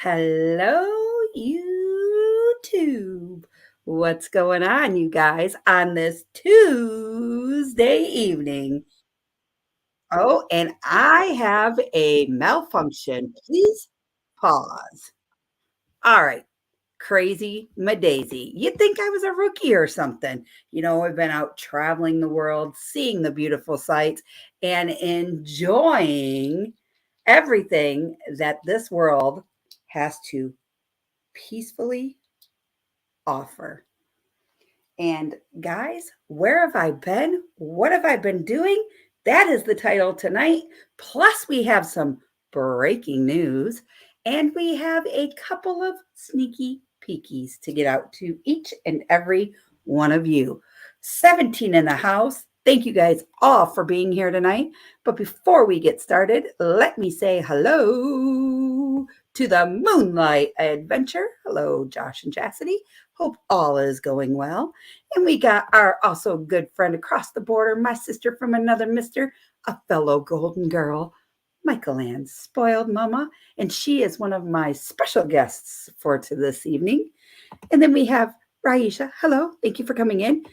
Hello, YouTube. What's going on, you guys, on this Tuesday evening? Oh, and I have a malfunction. Please pause. All right. Crazy Madaisy. You'd think I was a rookie or something. I've been out traveling the world, seeing the beautiful sights, and enjoying everything that this world has to peacefully offer. And guys, where have I been? What have I been doing? That is the title tonight. Plus, we have some breaking news and we have a couple of sneaky peekies to get out to each and every one of you. 17 in the house. Thank you guys all for being here tonight. But before we get started, let me say hello to the Moonlight Adventure. Hello, Josh and Chastity. Hope all is going well. And we got our also good friend across the border, my sister from another mister, a fellow golden girl, Michael Ann, spoiled mama. And she is one of my special guests for this evening. And then we have Raisha. Hello. Thank you for coming in.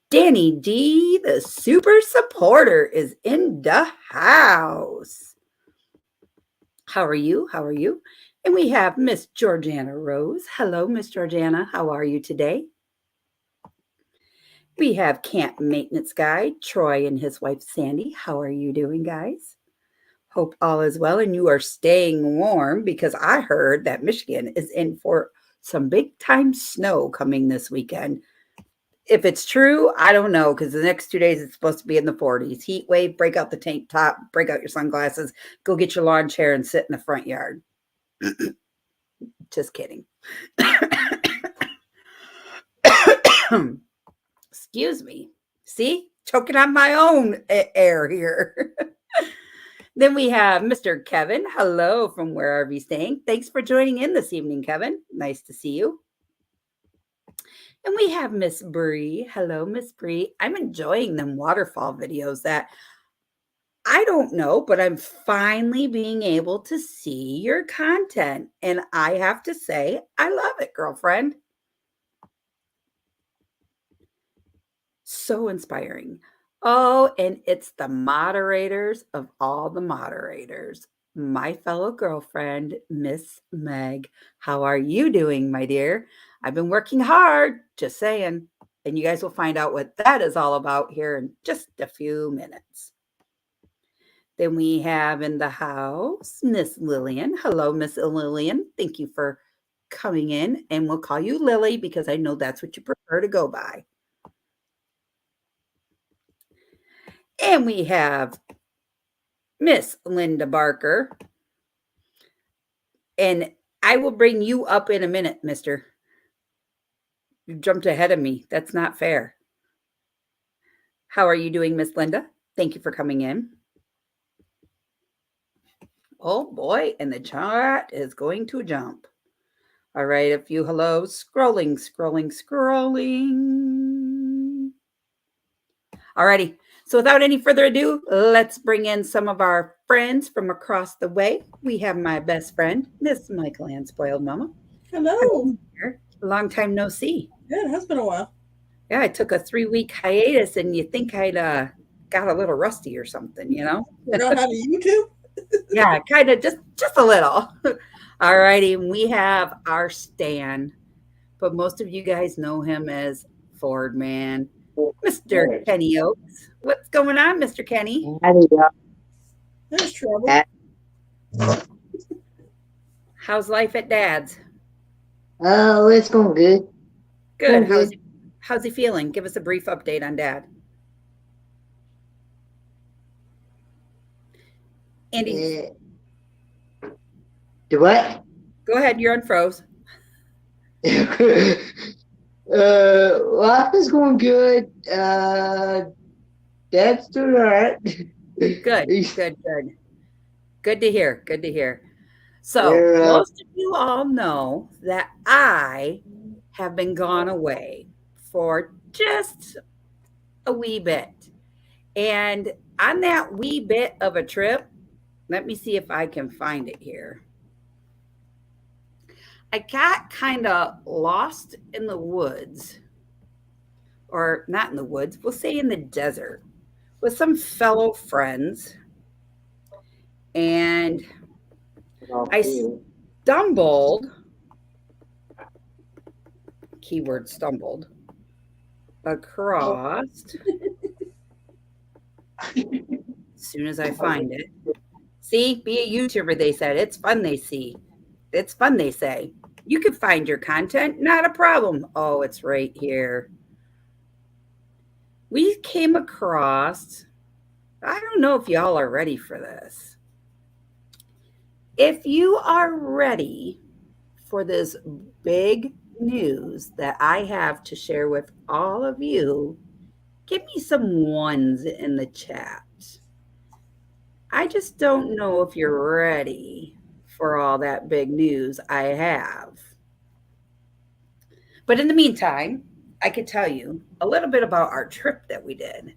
Danny D, the super supporter, is in the house. How are you? How are you? And we have Miss Georgiana Rose. Hello, Miss Georgiana. How are you today? We have camp maintenance guy, Troy, and his wife, Sandy. How are you doing, guys? Hope all is well and you are staying warm because I heard that Michigan is in for some big time snow coming this weekend. If it's true, I don't know because the next 2 days it's supposed to be in the 40s. Heat wave, break out the tank top, break out your sunglasses, go get your lawn chair and sit in the front yard. Just kidding. Excuse me. See, choking on my own air here. Then we have Mr. Kevin. Hello from wherever he's staying. Thanks for joining in this evening, Kevin. Nice to see you. And we have Miss Bree. Hello, Miss Bree. I'm enjoying them waterfall videos that I don't know, but I'm finally being able to see your content. And I have to say, I love it, girlfriend. So inspiring. Oh, and it's the moderators of all the moderators. My fellow girlfriend, Miss Meg. How are you doing, my dear? I've been working hard, just saying. And you guys will find out what that is all about here in just a few minutes. Then we have in the house Miss Lillian. Hello, Miss Lillian. Thank you for coming in. And we'll call you Lily because I know that's what you prefer to go by. And we have Miss Linda Barker. And I will bring you up in a minute, mister. You jumped ahead of me. That's not fair. How are you doing, Miss Linda? Thank you for coming in. Oh boy, and the chat is going to jump. All right, a few hellos. Scrolling, scrolling, scrolling. All righty. So without any further ado, let's bring in some of our friends from across the way. We have my best friend, Miss Michael Ann, spoiled mama. Hello. Long time no see. Yeah, it has been a while. Yeah, I took a 3-week hiatus, and you think I'd got a little rusty or something, you know? Forgot how to YouTube? Yeah, kind of just a little. All righty, we have our Stan, but most of you guys know him as Ford Man, Mr. Kenny Oaks. What's going on, Mr. Kenny? There's trouble. How's life at Dad's? Oh, it's going good. Good. How's he feeling? Give us a brief update on Dad. Andy. The what? Go ahead. You're unfroze. Life is going good. Dad's doing all right. Good. Good to hear. So most of you all know that I have been gone away for just a wee bit. And on that wee bit of a trip, let me see if I can find it here. I got kind of lost in the woods, or not in the woods, we'll say in the desert, with some fellow friends. And I stumbled, keyword stumbled, across, as soon as I find it. See, be a YouTuber, they said. It's fun, they see. It's fun, they say. You can find your content, not a problem. Oh, it's right here. We came across, I don't know if y'all are ready for this. If you are ready for this big news that I have to share with all of you, give me some ones in the chat. I just don't know if you're ready for all that big news I have. But in the meantime, I could tell you a little bit about our trip that we did.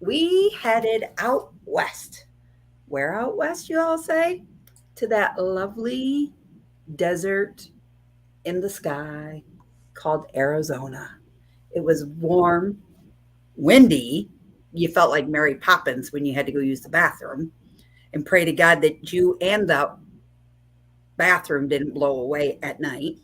We headed out west. Where out west, you all say? To that lovely desert in the sky called Arizona. It was warm, windy. You felt like Mary Poppins when you had to go use the bathroom and pray to God that you and the bathroom didn't blow away at night.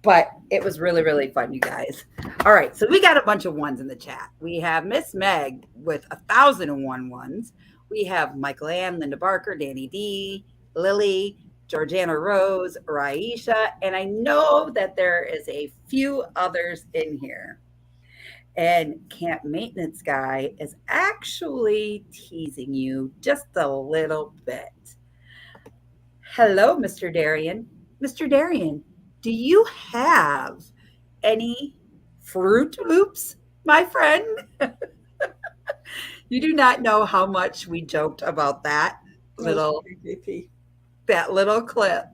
But it was really, really fun, you guys. All right, so we got a bunch of ones in the chat. We have Miss Meg with 1,001 ones. We have Michael Ann, Linda Barker, Danny D, Lily, Georgiana Rose, Raisha, and I know that there is a few others in here. And Camp Maintenance Guy is actually teasing you just a little bit. Hello, Mr. Darian. Mr. Darian, do you have any Fruit Loops, my friend? You do not know how much we joked about that little clip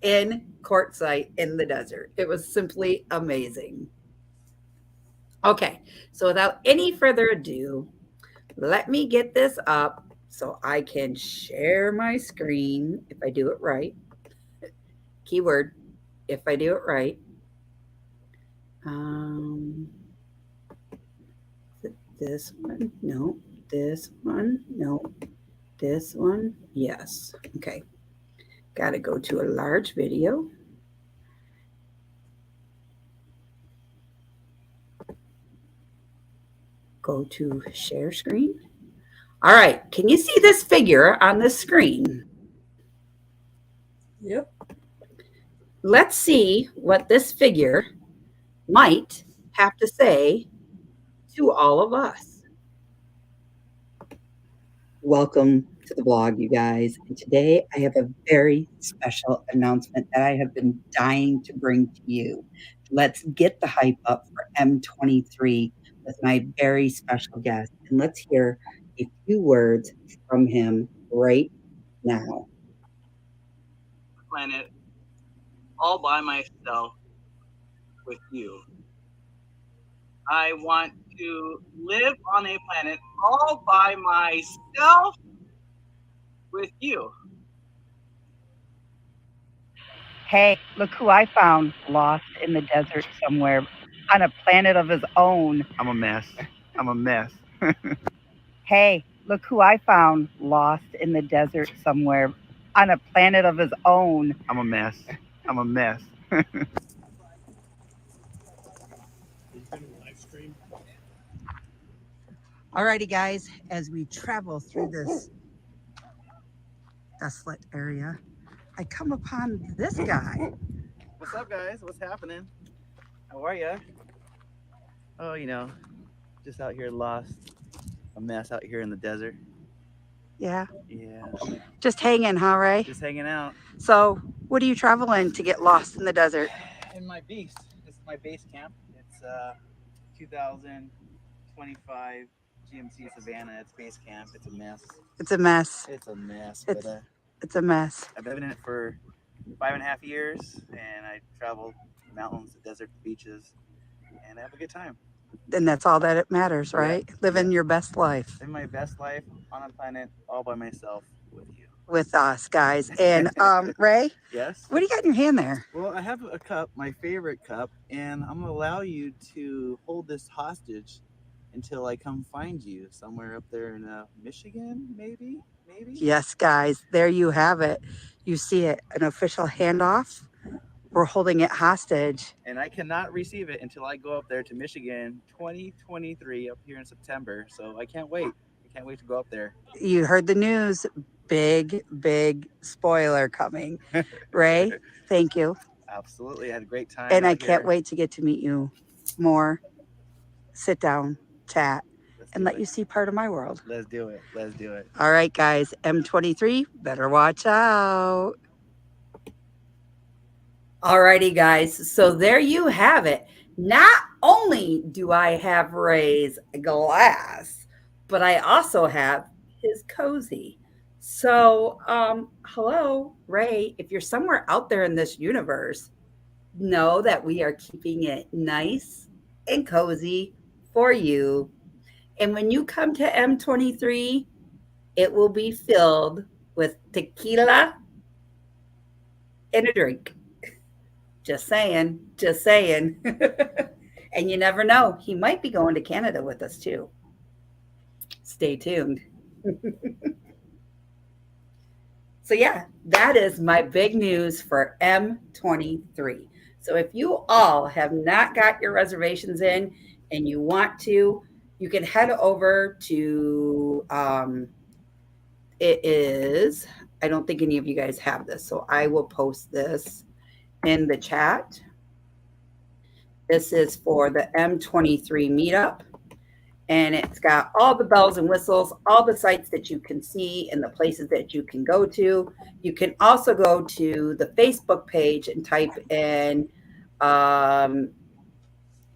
in Quartzsite in the desert. It was simply amazing. Okay, so without any further ado, let me get this up so I can share my screen if I do it right. Keyword, if I do it right. This one, no. This one, no. This one, yes. Okay. Got to go to a large video. Go to share screen. All right. Can you see this figure on the screen? Yep. Let's see what this figure might have to say to all of us. Welcome to the blog, you guys. And today I have a very special announcement that I have been dying to bring to you. Let's get the hype up for M23 with my very special guest. And let's hear a few words from him right now. Planet all by myself with you. I want to live on a planet all by myself with you. Hey, look who I found lost in the desert somewhere on a planet of his own. I'm a mess. I'm a mess. Hey, look who I found lost in the desert somewhere on a planet of his own. I'm a mess. I'm a mess. Alrighty, guys, as we travel through this desolate area, I come upon this guy. What's up, guys? What's happening? How are ya? Oh, just out here lost. A mess out here in the desert. Yeah. Yeah. Just hanging, huh, Ray? Just hanging out. So, what are you traveling to get lost in the desert? In my beast. This is my base camp. It's 2025 GMC Savannah. It's base camp. It's a mess. It's a mess. It's a mess. It's a mess. I've been in it for 5.5 years, and I travel the mountains, the desert, the beaches, and I have a good time. And that's all that it matters, right? Yeah. Living your best life. Living my best life on a planet all by myself with you. with us, guys. And Ray, Yes. what do you got in your hand there? Well, I have a cup, my favorite cup, and I'm gonna allow you to hold this hostage until I come find you somewhere up there in Michigan, maybe. Yes, guys, there you have it. You see it, an official handoff. We're holding it hostage. And I cannot receive it until I go up there to Michigan 2023 up here in September. So I can't wait. I can't wait to go up there. You heard the news. Big spoiler coming. Ray, thank you. Absolutely. I had a great time. And I out can't here. wait to get to meet you more, sit down, chat, Let's and do let it. you see part of my world. Let's do it. Let's do it. All right, guys, M23, better watch out. Alrighty, guys, so there you have it. Not only do I have Ray's glass, but I also have his cozy. So, hello, Ray. If you're somewhere out there in this universe, know that we are keeping it nice and cozy for you. And when you come to M23, it will be filled with tequila and a drink. Just saying, just saying. And you never know, he might be going to Canada with us too. Stay tuned. So, yeah, that is my big news for M23. So, if you all have not got your reservations in and you want to, you can head over to, it is, I don't think any of you guys have this, so I will post this in the chat. This is for the M23 meetup. And it's got all the bells and whistles, all the sites that you can see and the places that you can go to. You can also go to the Facebook page and type in,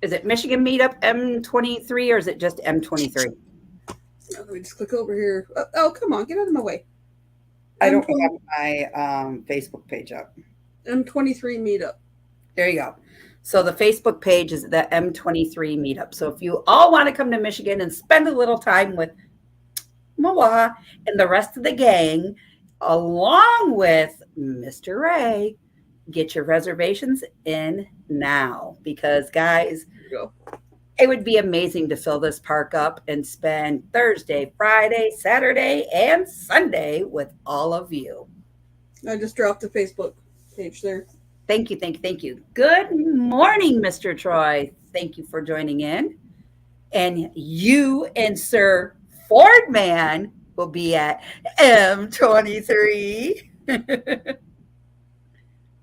is it Michigan Meetup M23 or is it just M23? Let me just click over here. Oh, come on, get out of my way. I don't have my Facebook page up. M23 meetup. There you go. So the Facebook page is the M23 meetup. So if you all want to come to Michigan and spend a little time with Mawa and the rest of the gang, along with Mr. Ray, get your reservations in now. Because, guys, it would be amazing to fill this park up and spend Thursday, Friday, Saturday, and Sunday with all of you. I just dropped the Facebook page there. Thank you, thank you, thank you. Good morning, Mr. Troy. Thank you for joining in. And you and Sir Fordman will be at M23.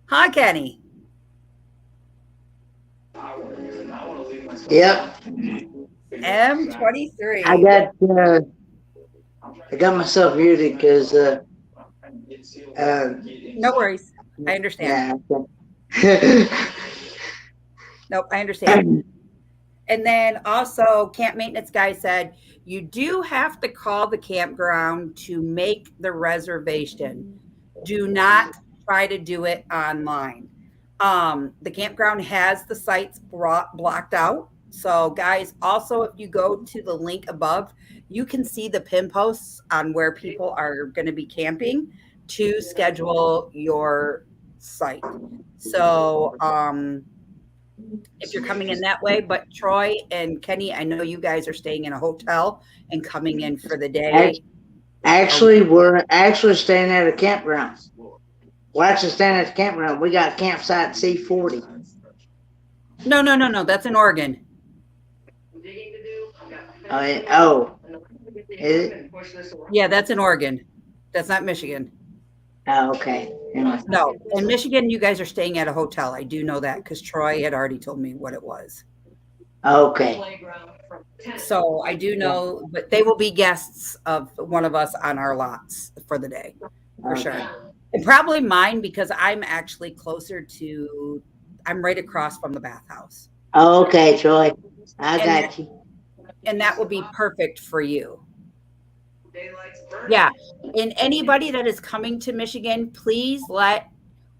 Huh, Kenny? Yep. M23. I got myself muted because No worries. I understand. yeah. Nope, I understand. And then also, camp maintenance guy said you do have to call the campground to make the reservation. Do not try to do it online. The campground has the sites blocked out. So, guys, also, if you go to the link above, you can see the pin posts on where people are going to be camping to schedule your site. So, if you're coming in that way, but Troy and Kenny, I know you guys are staying in a hotel and coming in for the day. Actually, we're actually staying at a campground. We're actually staying at the campground. We got a campsite C40. No. That's in Oregon. Oh, is it? Yeah, that's in Oregon. That's not Michigan. Oh, okay. Anyway. No, in Michigan, you guys are staying at a hotel. I do know that because Troy had already told me what it was. Okay. So I do know, but they will be guests of one of us on our lots for the day, for sure. And probably mine because I'm actually closer to, I'm right across from the bathhouse. Okay, Troy. I got you. And that will be perfect for you. Yeah. And anybody that is coming to Michigan, please let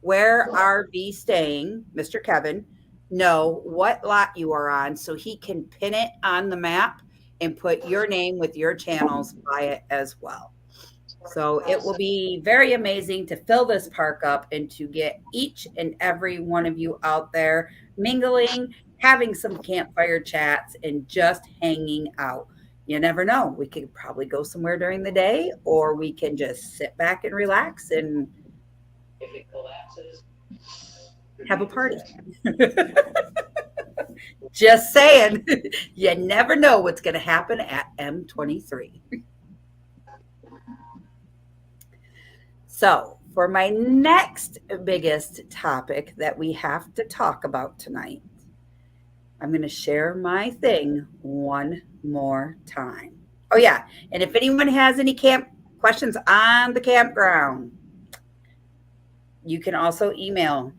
where RV staying, Mr. Kevin, know what lot you are on so he can pin it on the map and put your name with your channels by it as well. So it will be very amazing to fill this park up and to get each and every one of you out there mingling, having some campfire chats, and just hanging out. You never know. We could probably go somewhere during the day, or we can just sit back and relax and have a party. Just saying. You never know what's going to happen at M23. So, for my next biggest topic that we have to talk about tonight, I'm going to share my thing one more time. Oh, yeah. And if anyone has any camp questions on the campground, you can also email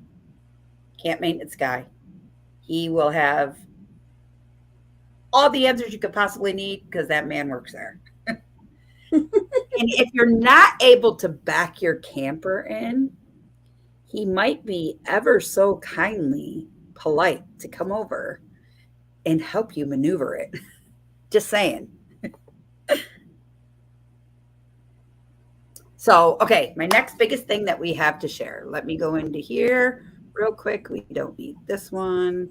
Camp Maintenance Guy. He will have all the answers you could possibly need because that man works there. And if you're not able to back your camper in, he might be ever so kindly polite to come over and help you maneuver it. Just saying. So, okay, my next biggest thing that we have to share. Let me go into here real quick. We don't need this one.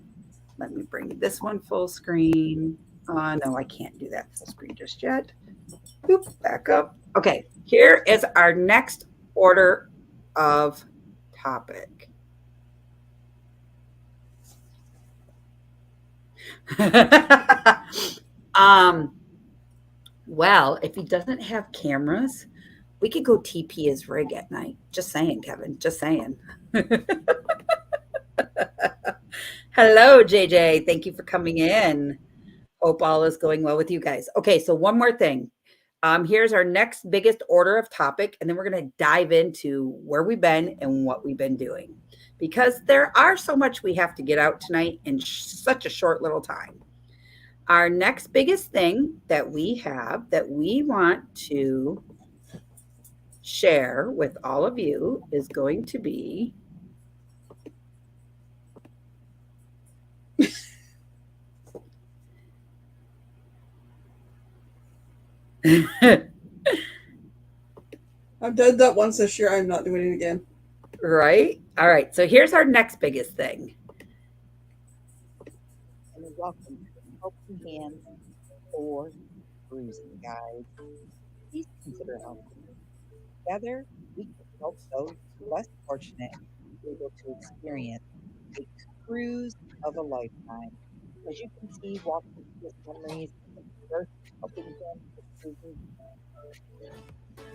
Let me bring this one full screen. No, I can't do that full screen just yet. Oop, back up. Okay, here is our next order of topic. Well, if he doesn't have cameras, we could go TP his rig at night. Just saying, Kevin. Just saying. Hello, JJ. Thank you for coming in. Hope all is going well with you guys. Okay, so one more thing. Here's our next biggest order of topic, and then we're going to dive into where we've been and what we've been doing. Because there are so much we have to get out tonight in such a short little time. Our next biggest thing that we have that we want to share with all of you is going to be I've done that once this year. I'm not doing it again. right. All right. So here's our next biggest thing. And welcome to Helping Hands for Cruising, guys. Please consider helping. Together, we can help those less fortunate be able to experience a cruise of a lifetime. As you can see, walking through the memories of the first Helping Hands for Cruising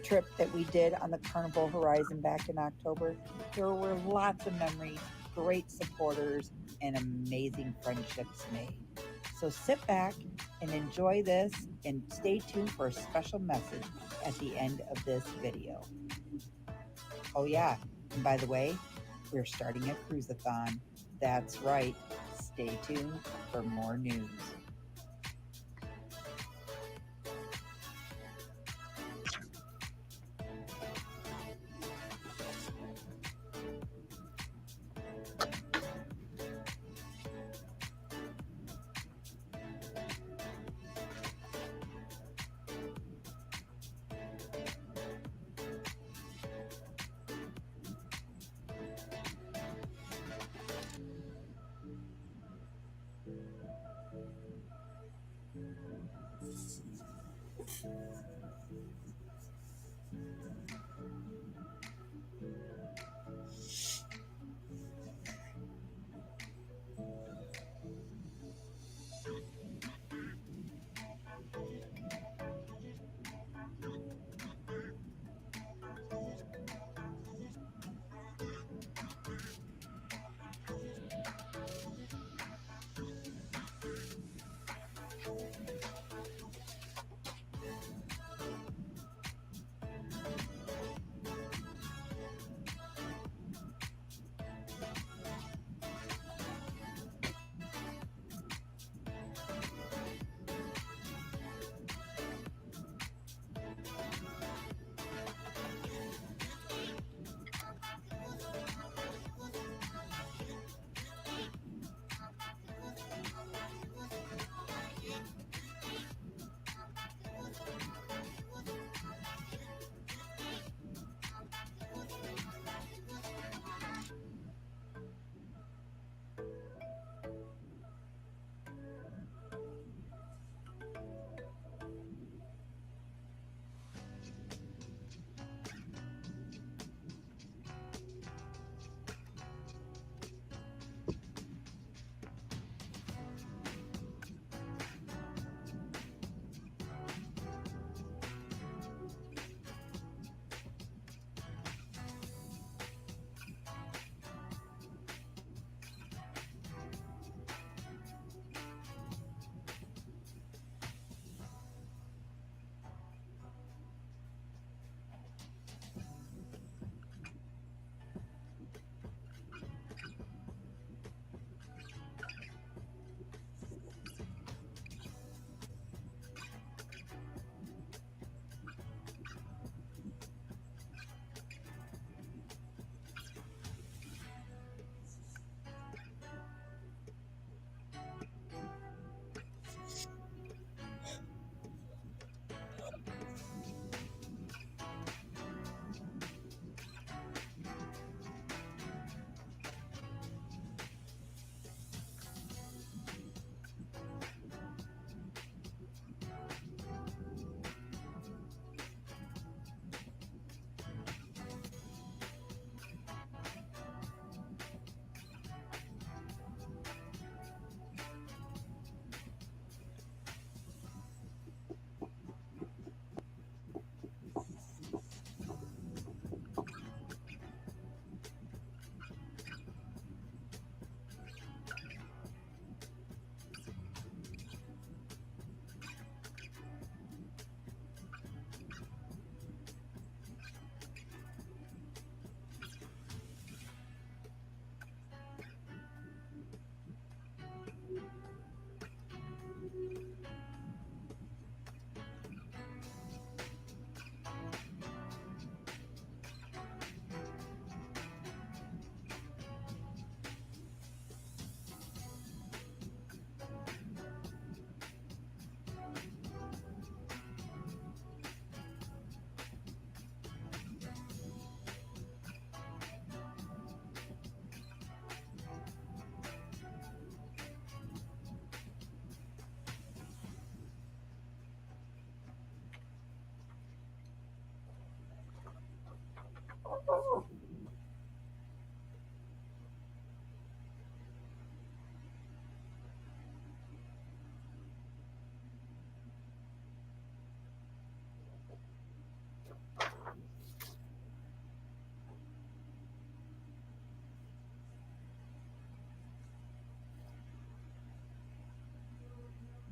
trip that we did on the Carnival Horizon back in October, there were lots of memories, great supporters, and amazing friendships made. So sit back and enjoy this and stay tuned for a special message at the end of this video. Oh yeah, and by the way, we're starting a cruise-a-thon. That's right. Stay tuned for more news.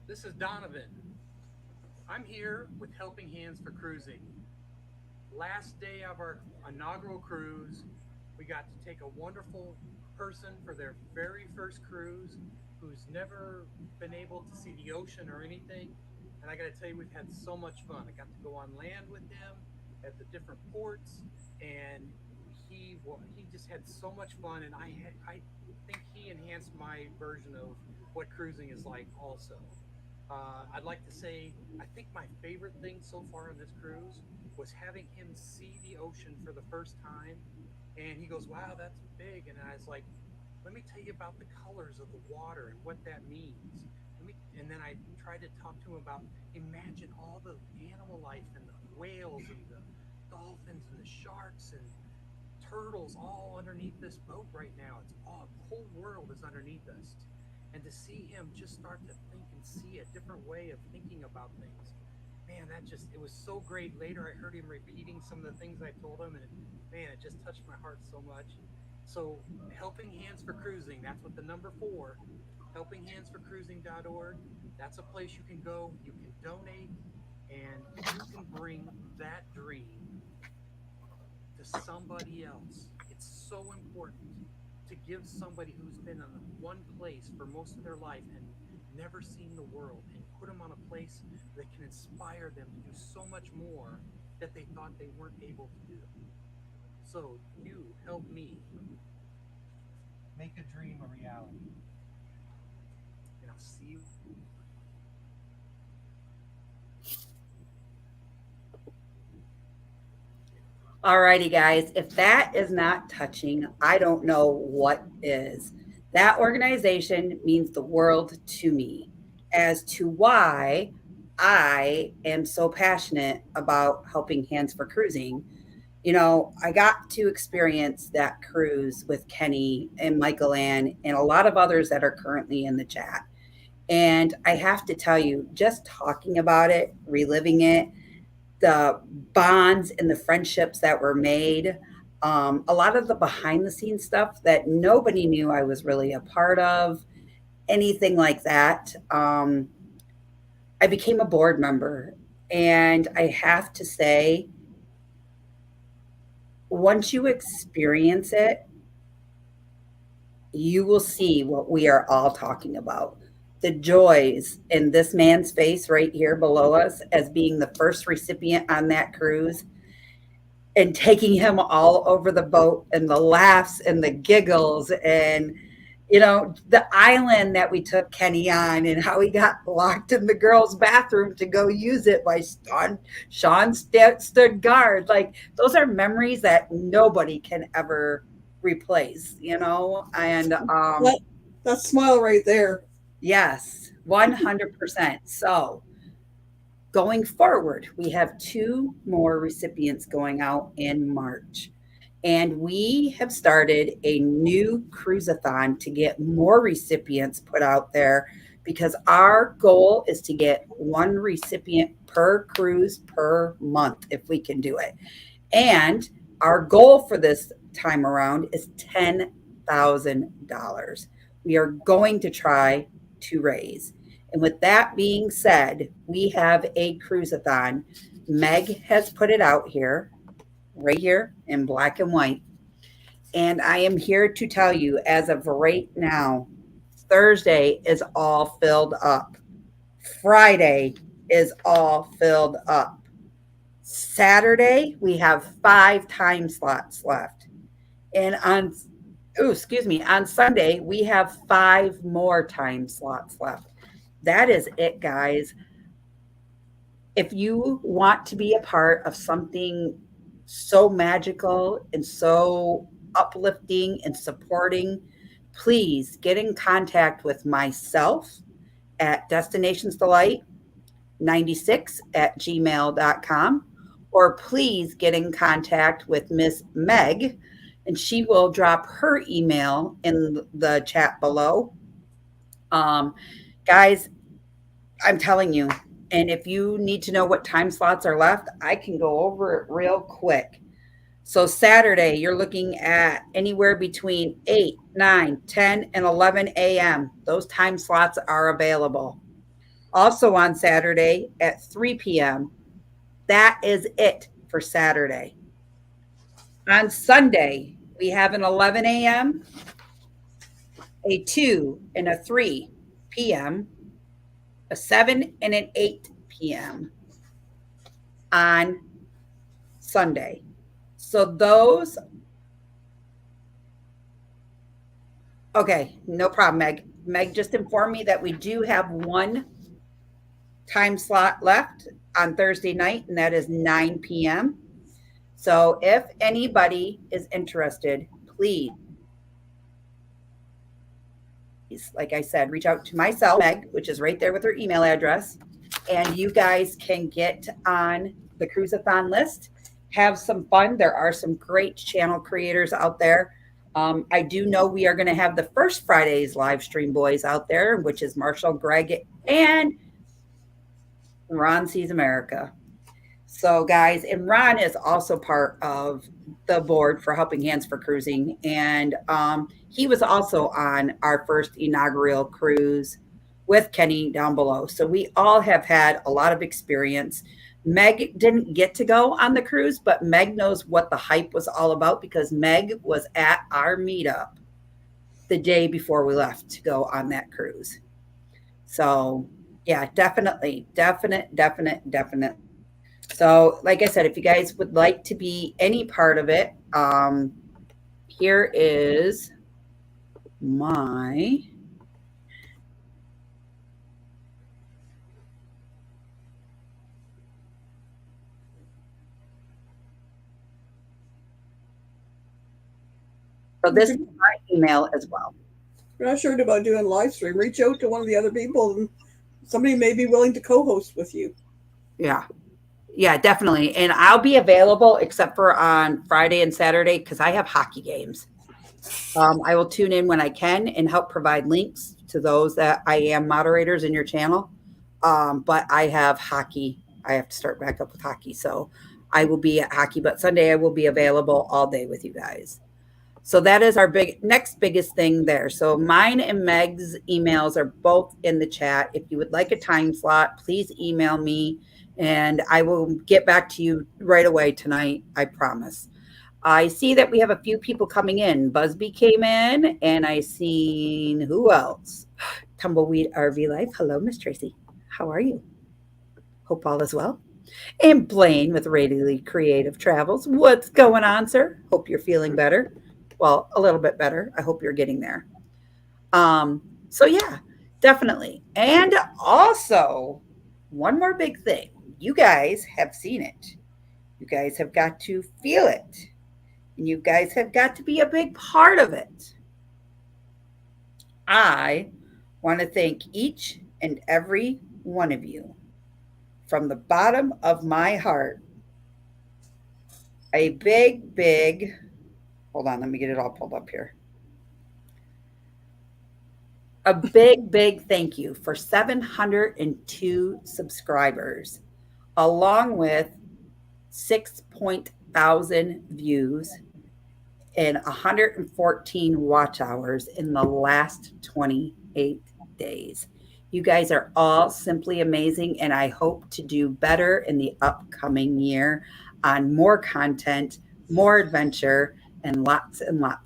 This is Donovan. I'm here with Helping Hands for Cruising. Last day of our inaugural cruise, we got to take a wonderful person for their very first cruise who's never been able to see the ocean or anything. And I got to tell you, we've had so much fun. I got to go on land with him at the different ports, and he just had so much fun. And I think he enhanced my version of what cruising is like. Also, I'd like to say I think my favorite thing so far on this cruise was having him see the ocean for the first time. And he goes, "Wow, that's big." And I was like, "Let me tell you about the colors of the water and what that means." And then I tried to talk to him about imagine all the animal life and the whales and the dolphins and the sharks and turtles all underneath this boat right now. It's all the whole world is underneath us. And to see him just start to think and see a different way of thinking about things, man, that just it was so great. Later, I heard him repeating some of the things I told him, and man, it just touched my heart so much. So, Helping Hands for Cruising, that's what the number four, helpinghandsforcruising.org. That's a place you can go, you can donate, and you can bring that dream to somebody else. It's so important to give somebody who's been in one place for most of their life and never seen the world and put them on a place that can inspire them to do so much more that they thought they weren't able to do. So you help me make a dream a reality. And I'll see you. Alrighty, guys. If that is not touching, I don't know what is. That organization means the world to me as to why I am so passionate about helping Hands for Cruising. I got to experience that cruise with Kenny and Michael Ann and a lot of others that are currently in the chat. And I have to tell you, just talking about it, reliving it, the bonds and the friendships that were made, a lot of the behind the scenes stuff that nobody knew I was really a part of, anything like that. I became a board member. And I have to say, once you experience it, you will see what we are all talking about. The joys in this man's face right here below us as being the first recipient on that cruise and taking him all over the boat and the laughs and the giggles and the island that we took Kenny on and how he got locked in the girls' bathroom to go use it by Sean stood guard. Like those are memories that nobody can ever replace. And That smile right there. yes, 100%. So going forward, we have two more recipients going out in March. And we have started a new cruiseathon to get more recipients put out there because our goal is to get one recipient per cruise per month if we can do it. And our goal for this time around is $10,000. We are going to try to raise. And with that being said, we have a cruiseathon. Meg has put it out here, right here in black and white. And I am here to tell you, as of right now, Thursday is all filled up. Friday is all filled up. Saturday, we have 5 time slots left. And on Sunday, we have 5 more time slots left. That is it, guys. If you want to be a part of something so magical and so uplifting and supporting, please get in contact with myself at destinationsdelight96@gmail.com, or please get in contact with Miss Meg, and she will drop her email in the chat below. Guys, I'm telling you, and if you need to know what time slots are left, I can go over it real quick. So Saturday, you're looking at anywhere between 8, 9, 10, and 11 a.m. Those time slots are available. also on Saturday at 3 p.m. That is it for Saturday. On Sunday, we have an 11 a.m., a 2 and a 3 p.m., a 7 and an 8 p.m. on Sunday. So those, okay, no problem, Meg. Meg just informed me that we do have one time slot left on Thursday night, and that is 9 p.m. So if anybody is interested, please, like I said, reach out to myself, Meg, which is right there with her email address, and you guys can get on the Cruiseathon list. Have some fun. There are some great channel creators out there. I do know we are going to have the first Friday's live stream boys out there, which is Marshall, Greg, and Ron Sees America. So, guys, and Ron is also part of the board for Helping Hands for Cruising. And he was also on our first inaugural cruise with Kenny down below. So we all have had a lot of experience. Meg didn't get to go on the cruise, but Meg knows what the hype was all about because Meg was at our meetup the day before we left to go on that cruise. So, yeah, definitely. So, like I said, if you guys would like to be any part of it, here is my so this is my email as well. You're not sure about doing live stream. Reach out to one of the other people, and somebody may be willing to co-host with you. Yeah. Yeah, definitely. And I'll be available except for on Friday and Saturday because I have hockey games. I will tune in when I can and help provide links to those that I am moderators in your channel. But I have hockey. I have to start back up with hockey. So I will be at hockey, but Sunday I will be available all day with you guys. So that is our next biggest thing there. So mine and Meg's emails are both in the chat. If you would like a time slot, please email me and I will get back to you right away tonight. I promise. I see that we have a few people coming in. Busby came in and I seen who else? Tumbleweed RV Life. Hello, Miss Tracy. How are you? Hope all is well. And Blaine with Radially Creative Travels. What's going on, sir? Hope you're feeling better. Well, a little bit better. I hope you're getting there. So yeah, definitely. And also, one more big thing. You guys have seen it. You guys have got to feel it. And you guys have got to be a big part of it. I want to thank each and every one of you from the bottom of my heart. A big, hold on, let me get it all pulled up here. A big thank you for 702 subscribers, along with 6,000 views and 114 watch hours in the last 28 days. You guys are all simply amazing, and I hope to do better in the upcoming year on more content, more adventure, and lots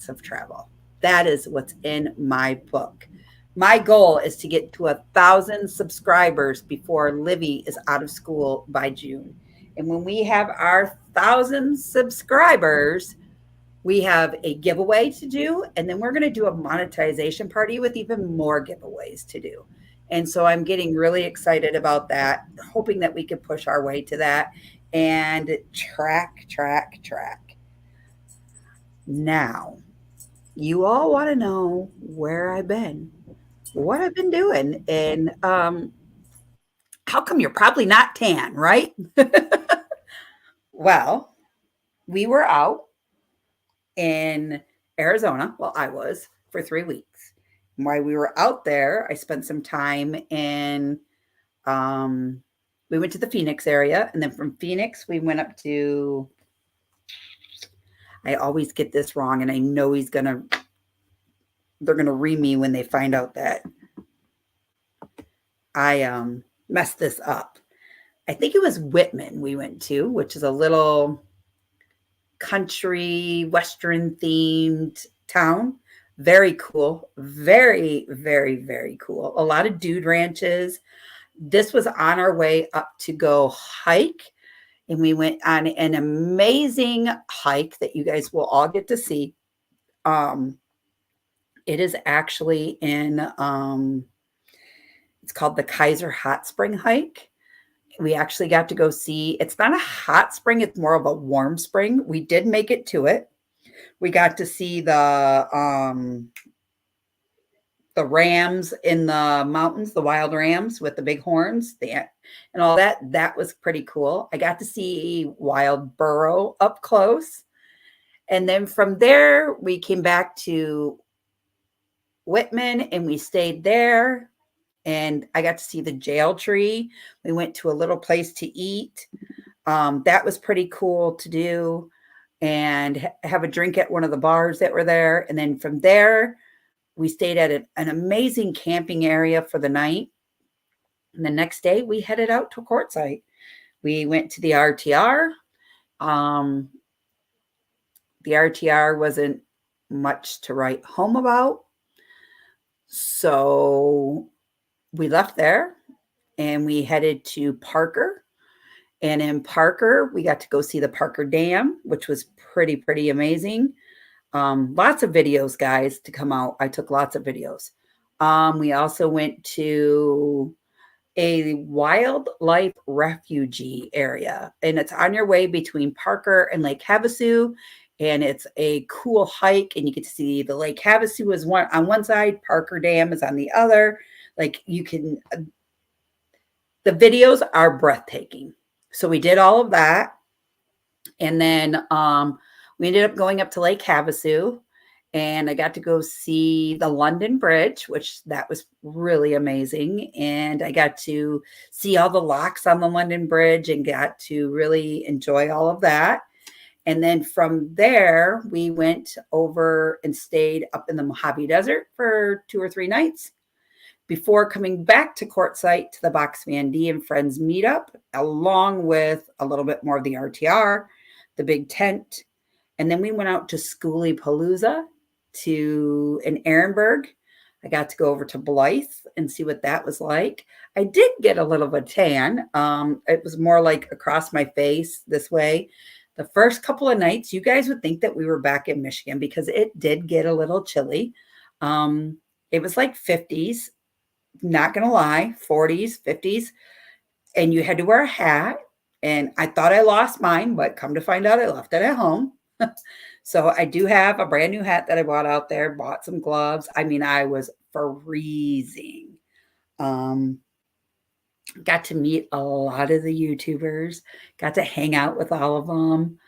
of travel. That is what's in my book. My goal is to get to 1,000 subscribers before Livy is out of school by June. And when we have our 1,000 subscribers, we have a giveaway to do, and then we're going to do a monetization party with even more giveaways to do. And so I'm getting really excited about that, hoping that we could push our way to that and track. Now, you all want to know where I've been, what I've been doing, and how come you're probably not tan, right? Well, we were out in Arizona. Well, I was for 3 weeks. And while we were out there, I spent some time in, we went to the Phoenix area. And then from Phoenix, we went up to, I always get this wrong. And I know they're going to read me when they find out that I mess this up. I think it was Whitman we went to, which is a little country western themed town. Very cool. Very, very, very cool. A lot of dude ranches. This was on our way up to go hike, and we went on an amazing hike that you guys will all get to see. Um, it is actually in it's called the Kaiser Hot Spring hike. We actually got to go see, it's not a hot spring, it's more of a warm spring. We did make it to it. We got to see the rams in the mountains, the wild rams with the big horns, and all that. That was pretty cool. I got to see wild burro up close. And then from there, we came back to Whitman and we stayed there. And I got to see the jail tree. We went to a little place to eat. That was pretty cool to do and have a drink at one of the bars that were there. And then from there, we stayed at an amazing camping area for the night. And the next day, we headed out to Quartzsite. We went to the RTR. Um, the RTR wasn't much to write home about. So we left there and we headed to Parker. And in Parker, we got to go see the Parker Dam, which was pretty amazing. Lots of videos, guys, to come out. I took lots of videos. We also went to a wildlife refugee area, and it's on your way between Parker and Lake Havasu. And it's a cool hike, and you get to see the Lake Havasu is on one side, Parker Dam is on the other. Like you can, the videos are breathtaking. So we did all of that. And then we ended up going up to Lake Havasu, and I got to go see the London Bridge, which that was really amazing. And I got to see all the locks on the London Bridge and got to really enjoy all of that. And then from there, we went over and stayed up in the Mojave Desert for 2 or 3 nights before coming back to Quartzsite to the Box Van D and Friends meetup, along with a little bit more of the RTR, the big tent. And then we went out to Schoolie Palooza in Ehrenberg. I got to go over to Blythe and see what that was like. I did get a little bit of a tan. It was more like across my face this way. The first couple of nights, you guys would think that we were back in Michigan because it did get a little chilly. It was like 50s, not going to lie, 40s, 50s. And you had to wear a hat. And I thought I lost mine, but come to find out I left it at home. So I do have a brand new hat that I bought out there, bought some gloves. I mean, I was freezing. Got to meet a lot of the YouTubers, got to hang out with all of them.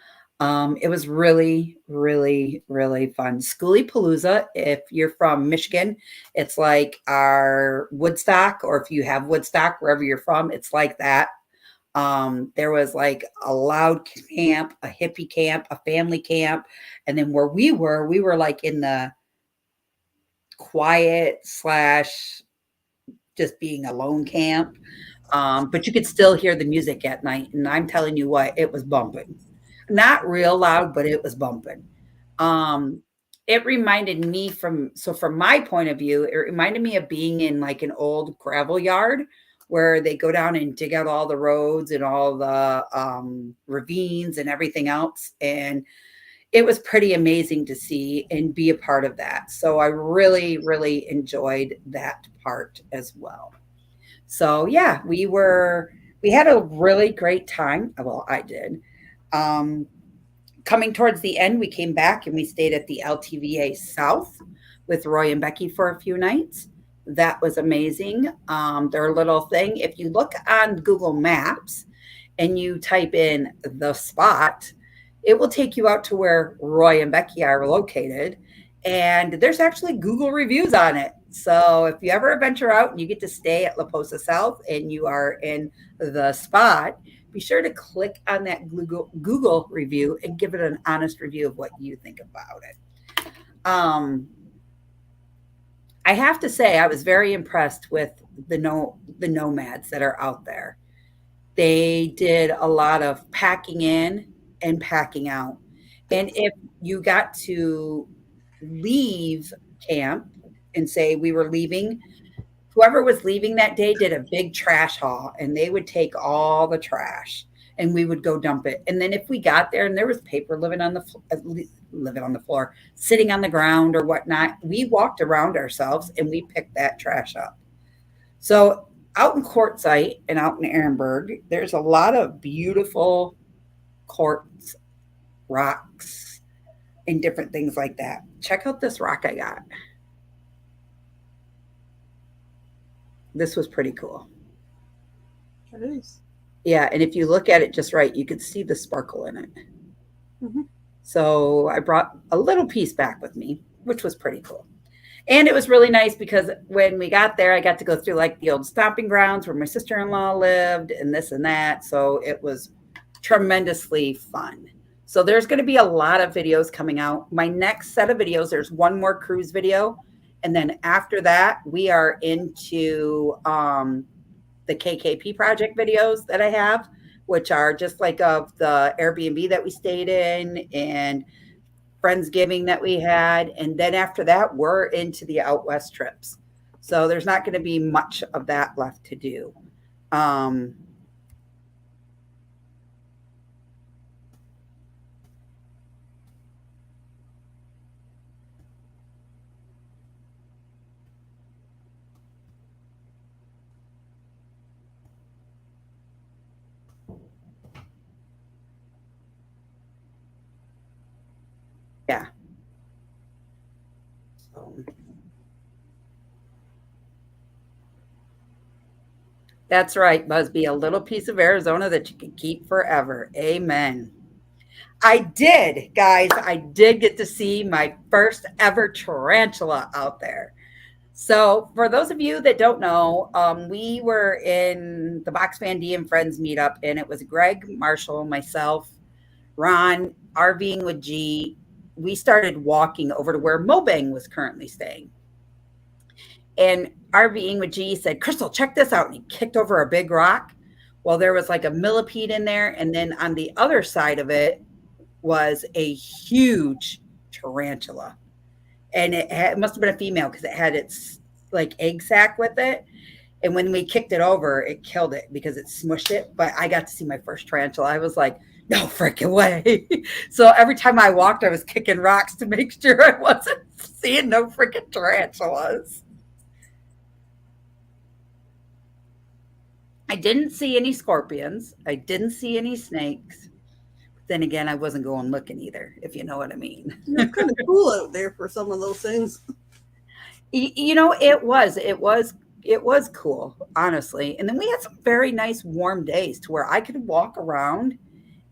It was really fun. Schoolie Palooza, if you're from Michigan, it's like our Woodstock, or if you have Woodstock, wherever you're from, it's like that. There was like a loud camp, a hippie camp, a family camp. And then where we were like in the quiet slash just being alone camp. But you could still hear the music at night. And I'm telling you what, it was bumping. Not real loud, but it was bumping. It reminded me from my point of view, it reminded me of being in like an old gravel yard where they go down and dig out all the roads and all the ravines and everything else. And it was pretty amazing to see and be a part of that. So I really enjoyed that part as well. So yeah, we had a really great time. Well, I did. Coming towards the end, we came back and we stayed at the LTVA South with Roy and Becky for a few nights. That was amazing. Their little thing, if you look on Google Maps and you type in the spot, it will take you out to where Roy and Becky are located. And there's actually Google reviews on it. So if you ever venture out and you get to stay at La Posa South and you are in the spot, be sure to click on that Google review and give it an honest review of what you think about it. I have to say, I was very impressed with the nomads that are out there. They did a lot of packing in and packing out. And if you got to leave camp and say we were leaving, whoever was leaving that day did a big trash haul and they would take all the trash and we would go dump it. And then if we got there and there was paper living on the floor, sitting on the ground or whatnot, we walked around ourselves and we picked that trash up. So out in Quartzsite and out in Ehrenberg, there's a lot of beautiful quartz rocks and different things like that. Check out this rock I got. This was pretty cool. It is. Yeah, and if you look at it just right, you could see the sparkle in it. Mm-hmm. So I brought a little piece back with me, which was pretty cool. And it was really nice because when we got there, I got to go through like the old stomping grounds where my sister-in-law lived and this and that. So it was tremendously fun. So there's going to be a lot of videos coming out. My next set of videos, there's one more cruise video. And then after that, we are into the KKP project videos that I have, which are just like of the Airbnb that we stayed in and Friendsgiving that we had. And then after that, we're into the out west trips. So there's not going to be much of that left to do. Yeah. That's right, Busby. A little piece of Arizona that you can keep forever. Amen. I did, guys. I did get to see my first ever tarantula out there. So, for those of you that don't know, we were in the Box Van D and Friends meetup, and it was Greg, Marshall, myself, Ron, RVing with G. We started walking over to where Mobang was currently staying. And RVing with G said, Crystal, check this out. And he kicked over a big rock. Well, there was like a millipede in there. And then on the other side of it was a huge tarantula. And it must have been a female because it had its like egg sac with it. And when we kicked it over, it killed it because it smushed it. But I got to see my first tarantula. I was like, no freaking way. So every time I walked, I was kicking rocks to make sure I wasn't seeing no freaking tarantulas. I didn't see any scorpions. I didn't see any snakes. But then again, I wasn't going looking either, if you know what I mean. It's kind of cool out there for some of those things. You know, it was cool, honestly. And then we had some very nice warm days to where I could walk around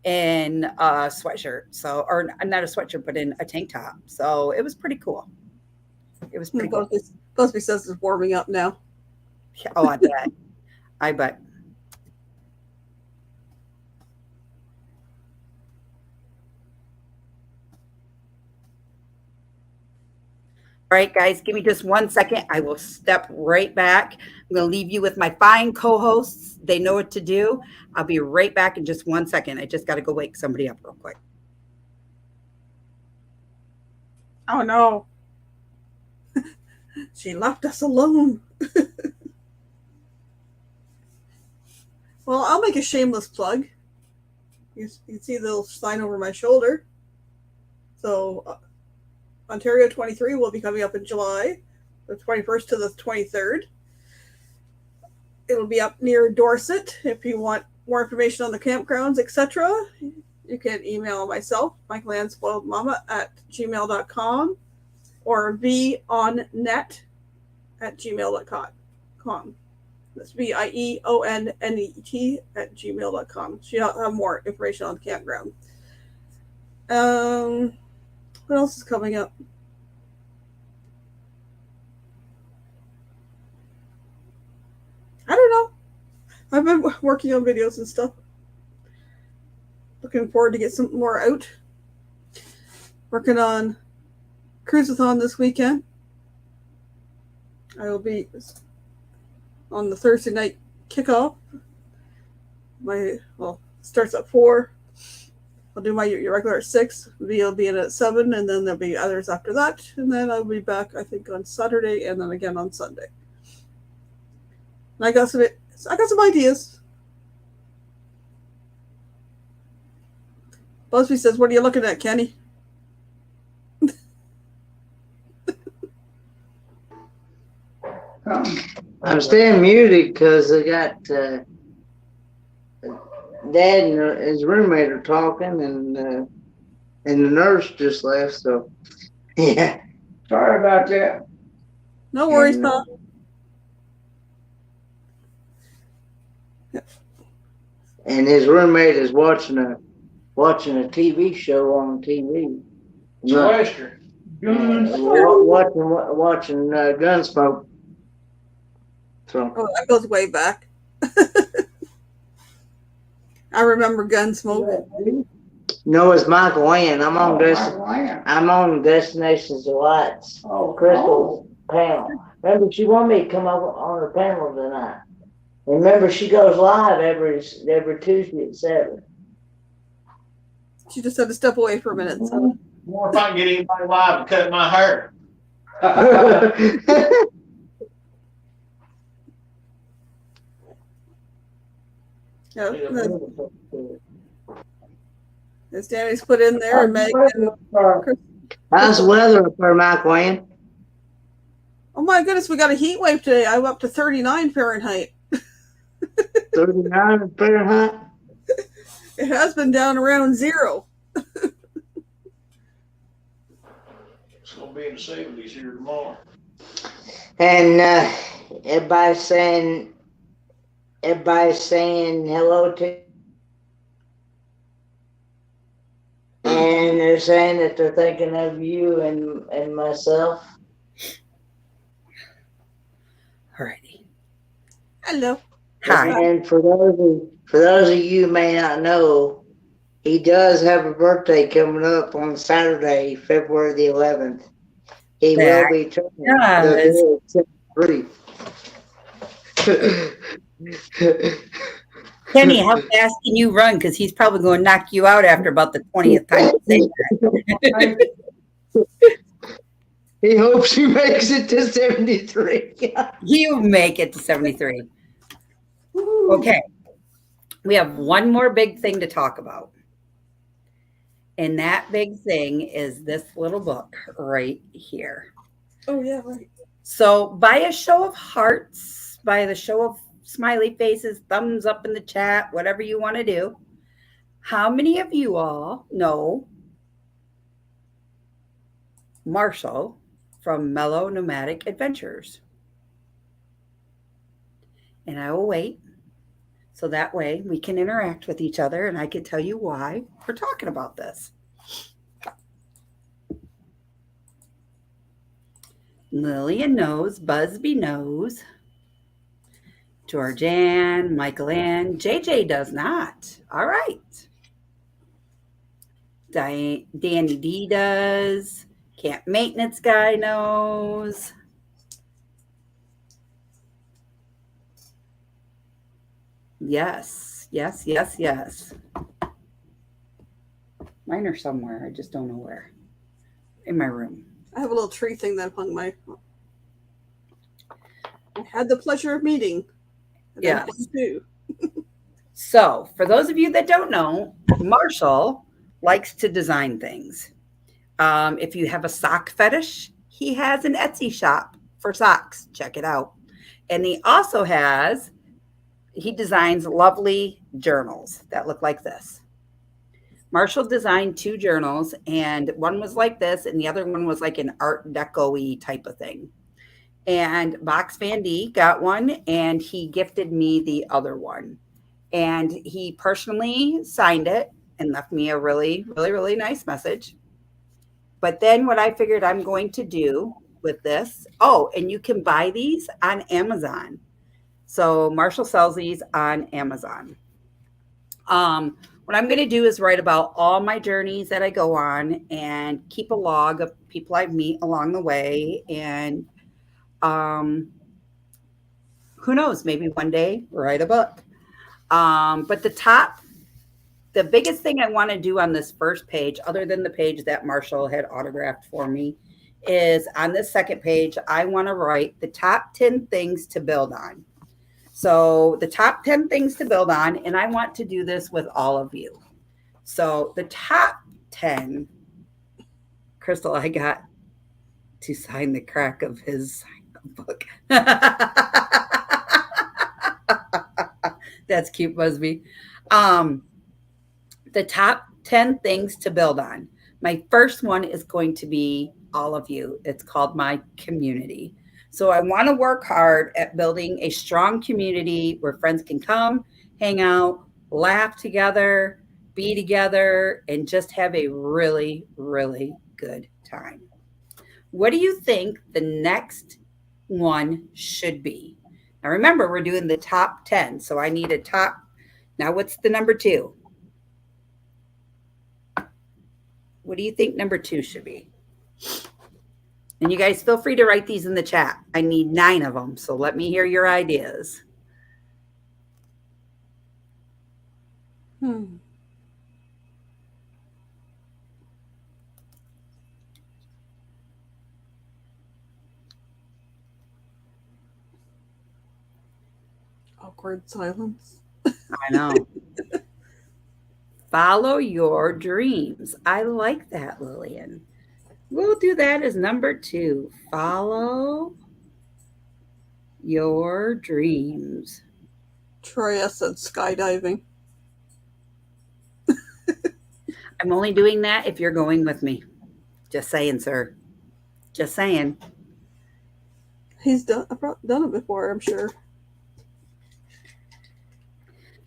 in a sweatshirt. So, or not a sweatshirt, but in a tank top. So it was pretty cool. It was pretty cool. Busby says it's warming up now. Oh, I bet. I bet. All right, guys, give me just 1 second. I will step right back. I'm going to leave you with my fine co-hosts. They know what to do. I'll be right back in just 1 second. I just got to go wake somebody up real quick. Oh, no. She left us alone. Well, I'll make a shameless plug. You can see the little sign over my shoulder. So, Ontario 23 will be coming up in July, the 21st to the 23rd. It'll be up near Dorset. If you want more information on the campgrounds, etc., you can email myself, michaelandspoiledmama@gmail.com or vionnet@gmail.com. That's VIEONNET@gmail.com. She'll have more information on the campground. What else is coming up? I don't know. I've been working on videos and stuff. Looking forward to get some more out. Working on Cruiseathon this weekend. I will be on the Thursday night kickoff. Starts at 4. I'll do my regular at 6. I'll be in at 7, and then there'll be others after that. And then I'll be back, I think, on Saturday, and then again on Sunday. And I got some ideas. Busby says, "What are you looking at, Kenny?" I'm staying muted because I got Dad and his roommate are talking, and the nurse just left. So yeah, sorry about that. No worries, And, Pop. And his roommate is watching a TV show on TV. Western. Watching Gunsmoke. So Oh, that goes way back. I remember Gunsmoke. no, it's Michael Ann. I'm on Destinations Delights. Crystal's panel. Remember, she wanted me to come up on her panel tonight. Remember, she goes live every Tuesday at 7. She just had to step away for a minute. So. More if I can get anybody live to cut my hair. Yeah, as Danny's put in there, and Meg. How's the weather up there, Michael Ann? Oh my goodness, we got a heat wave today. I'm up to 39 Fahrenheit. 39 Fahrenheit? It has been down around 0. It's gonna be in the 70s here tomorrow. And everybody's saying hello to, and they're saying that they're thinking of you and myself. Alrighty. Hello. Hi. And for those of you who may not know, he does have a birthday coming up on Saturday, February the 11th. He will be turning the 73. Kenny, how fast can you run? Because he's probably going to knock you out after about the 20th time you say that. He hopes he makes it to 73. You make it to 73. Okay. We have one more big thing to talk about. And that big thing is this little book right here. Oh, yeah, right. So by a show of hearts, by the show of smiley faces, thumbs up in the chat, whatever you want to do, how many of you all know Marshall from Mellow Nomadic Adventures? And I will wait. So that way we can interact with each other and I can tell you why we're talking about this. Lillian knows, Busby knows, Georgianne, Michael Ann, JJ does not. All right. Danny D does. Camp Maintenance Guy knows. Yes, yes, yes, yes. Mine are somewhere. I just don't know where. In my room. I have a little tree thing that hung my. I had the pleasure of meeting. Yeah. So, for those of you that don't know, Marshall likes to design things. If you have a sock fetish, he has an Etsy shop for socks. Check it out. And he also he designs lovely journals that look like this. Marshall designed 2 journals, and one was like this, and the other one was like an Art Deco-y type of thing. And Box Van D got one, and he gifted me the other one. And he personally signed it and left me a really, really, really nice message. But then what I figured I'm going to do with this, and you can buy these on Amazon. So Marshall sells these on Amazon. What I'm going to do is write about all my journeys that I go on and keep a log of people I meet along the way and who knows? Maybe one day write a book. But the biggest thing I want to do on this first page, other than the page that Marshall had autographed for me, is on this second page, I want to write the top 10 things to build on. So, the top 10 things to build on, and I want to do this with all of you. So, the top 10, Crystal, I got to sign the crack of his book. That's cute, Busby. Um, the top 10 things to build on. My first one is going to be all of you. It's called my community. So I want to work hard at building a strong community where friends can come, hang out, laugh together, be together, and just have a really, really good time. What do you think the next one should be? Now remember, we're doing the top 10. So I need a top. Now, what's the number two? What do you think number two should be? And you guys feel free to write these in the chat. I need 9 of them. So let me hear your ideas. Awkward silence. I know. Follow your dreams. I like that, Lillian. We'll do that as number 2. Follow your dreams. Troy said skydiving. I'm only doing that if you're going with me. Just saying, sir. Just saying. He's done it before, I'm sure.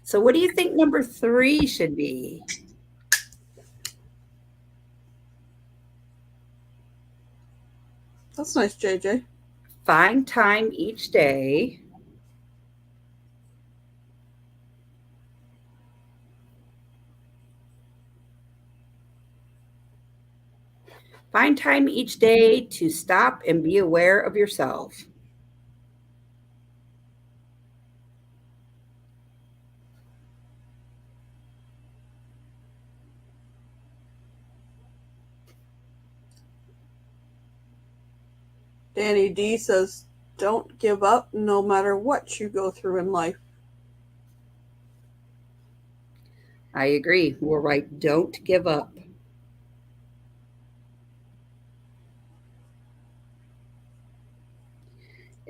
So what do you think number 3 should be? That's nice, JJ. Find time each day. Find time each day to stop and be aware of yourself. Danny D says, don't give up no matter what you go through in life. I agree. We'll write, don't give up.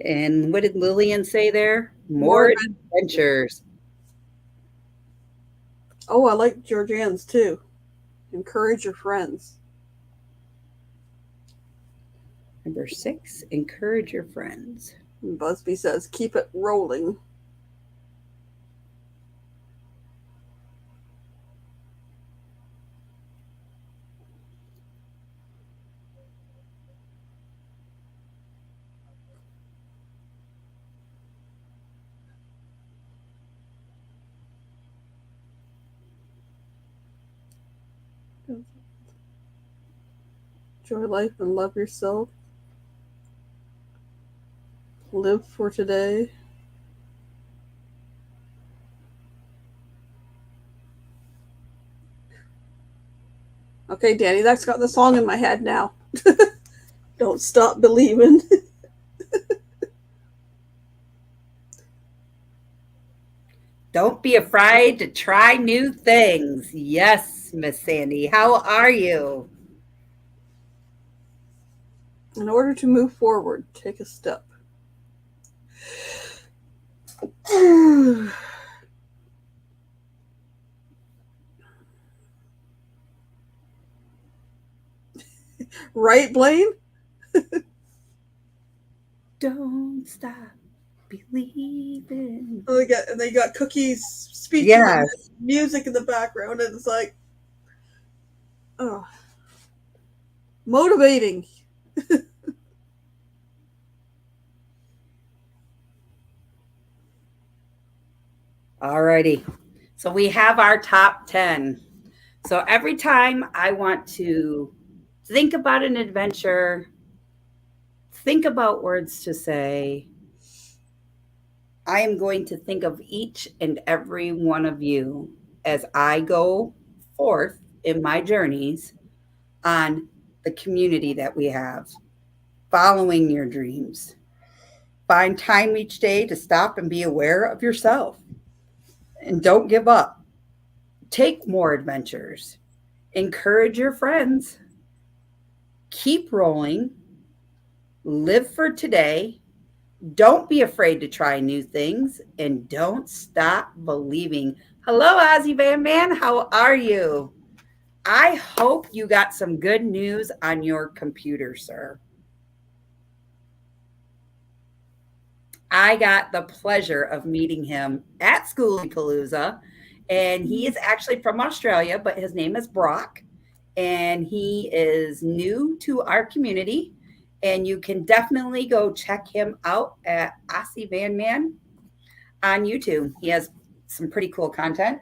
And what did Lillian say there? More adventures. Oh, I like Georgianne's too. Encourage your friends. Number 6, encourage your friends. And Busby says, keep it rolling. Enjoy life and love yourself. Live for today. Okay, Danny, that's got the song in my head now. Don't stop believing. Don't be afraid to try new things. Yes, Miss Sandy. How are you? In order to move forward, take a step. Right, Blaine? Don't stop believing. Oh, they got Cookie's speaking Yes. music in the background, and it's like, oh, motivating. Alrighty. So we have our top 10. So every time I want to think about an adventure, think about words to say, I am going to think of each and every one of you as I go forth in my journeys on the community that we have, following your dreams. Find time each day to stop and be aware of yourself and don't give up. Take more adventures. Encourage your friends. Keep rolling. Live for today. Don't be afraid to try new things and don't stop believing. Hello, Ozzy Van Man. How are you? I hope you got some good news on your computer, sir. I got the pleasure of meeting him at Schoolie Palooza, and he is actually from Australia, but his name is Brock, and he is new to our community. And you can definitely go check him out at Aussie Van Man on YouTube. He has some pretty cool content.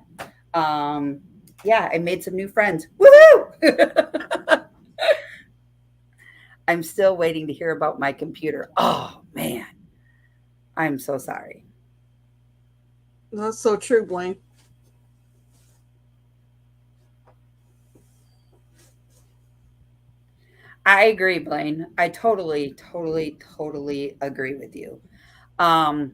Um, yeah, I made some new friends. Woohoo! I'm still waiting to hear about my computer. Oh, man. I'm so sorry. That's so true, Blaine. I agree, Blaine. I totally, totally, totally agree with you. Um,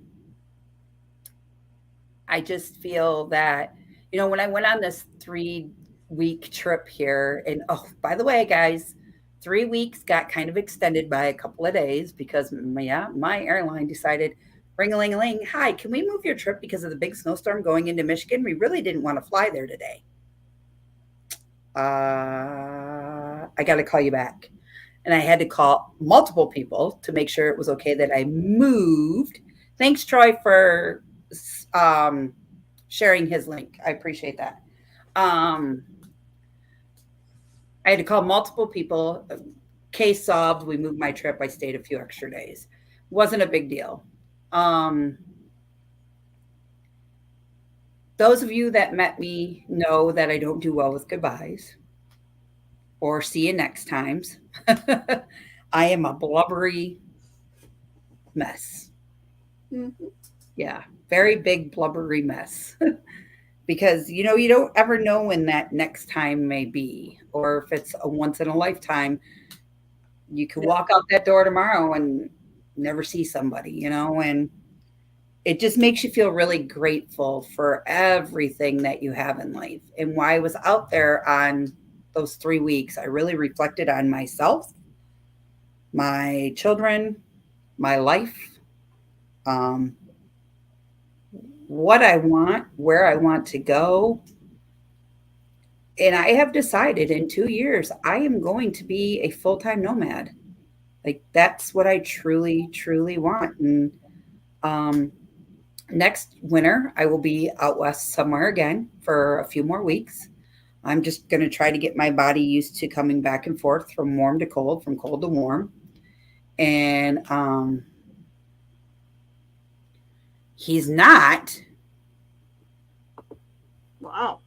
I just feel that, when I went on this 3-week trip here, and oh, by the way, guys, 3 weeks got kind of extended by a couple of days because, yeah, my airline decided, ring a ling a ling, hi, can we move your trip because of the big snowstorm going into Michigan? We really didn't want to fly there today. I got to call you back. And I had to call multiple people to make sure it was okay that I moved. Thanks, Troy, for um, sharing his link. I appreciate that. I had to call multiple people. Case solved. We moved my trip. I stayed a few extra days. Wasn't a big deal. Those of you that met me know that I don't do well with goodbyes or see you next times. I am a blubbery mess. Mm-hmm. Yeah, very big blubbery mess. Because you don't ever know when that next time may be, or if it's a once in a lifetime. You could walk out that door tomorrow and never see somebody, and it just makes you feel really grateful for everything that you have in life. And while I was out there on those 3 weeks, I really reflected on myself, my children, my life, um, what I want, where I want to go. And I have decided in 2 years, I am going to be a full time nomad. Like, that's what I truly, truly want. And um, next winter, I will be out west somewhere again for a few more weeks. I'm just going to try to get my body used to coming back and forth from warm to cold, from cold to warm. And he's not. Wow.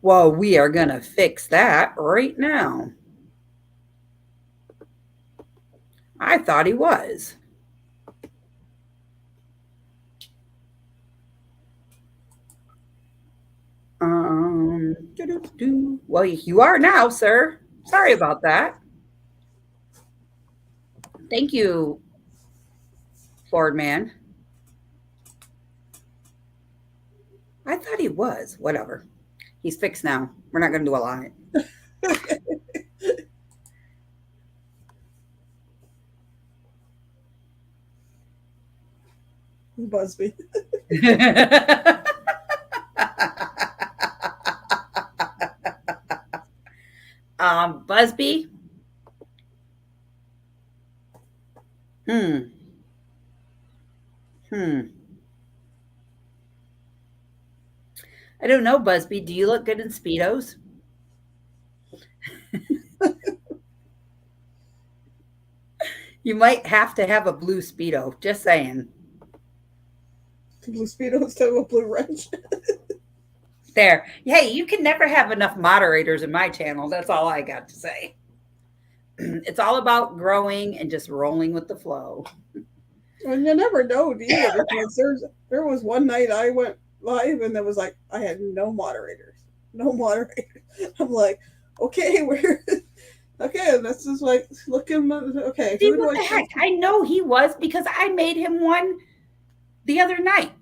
Well, we are going to fix that right now. I thought he was. Well, you are now, sir. Sorry about that. Thank you, Ford Man. I thought he was. Whatever. He's fixed now. We're not going to do a lot. Busby. Busby. Hmm. I don't know, Busby. Do you look good in Speedos? You might have to have a blue Speedo. Just saying. Blue Speedo instead of a blue wrench. There. Hey, you can never have enough moderators in my channel. That's all I got to say. It's all about growing and just rolling with the flow. And you never know either, because there was one night I went live and there was like I had no moderators, no moderators. I'm like, okay, we're okay. This is like looking. Okay, See, who do what I the heck? choose? I know he was because I made him one the other night.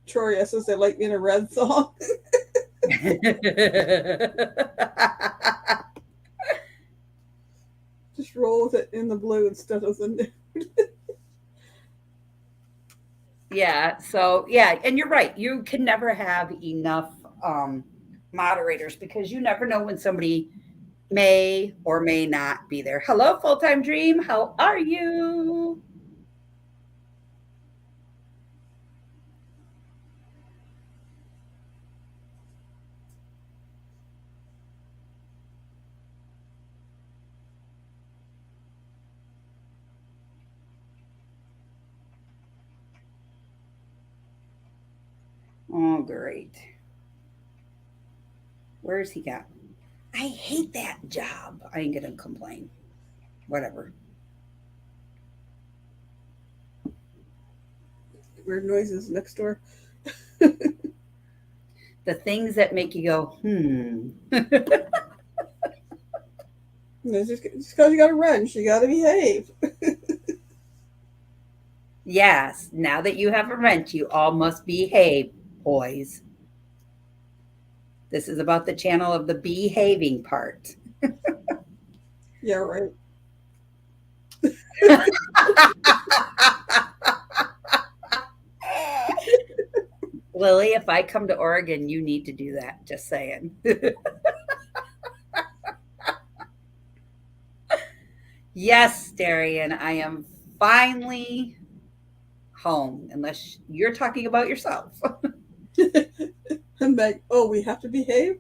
Troy says they like me in a red song. Just roll with it in the blue instead of the nude. Yeah. So yeah, and you're right. You can never have enough moderators because you never know when somebody may or may not be there. Hello, full time dream. How are you? Oh, great. Where's he got? I hate that job. I ain't gonna complain. Whatever. Weird noises next door. The things that make you go, Just because you got a wrench, you got to behave. Yes, now that you have a wrench, you all must behave, boys. This is about the channel of the behaving part. Yeah, right. Lily, if I come to Oregon, you need to do that. Just saying. Yes, Darian, I am finally home, unless you're talking about yourself. I'm like, oh, we have to behave?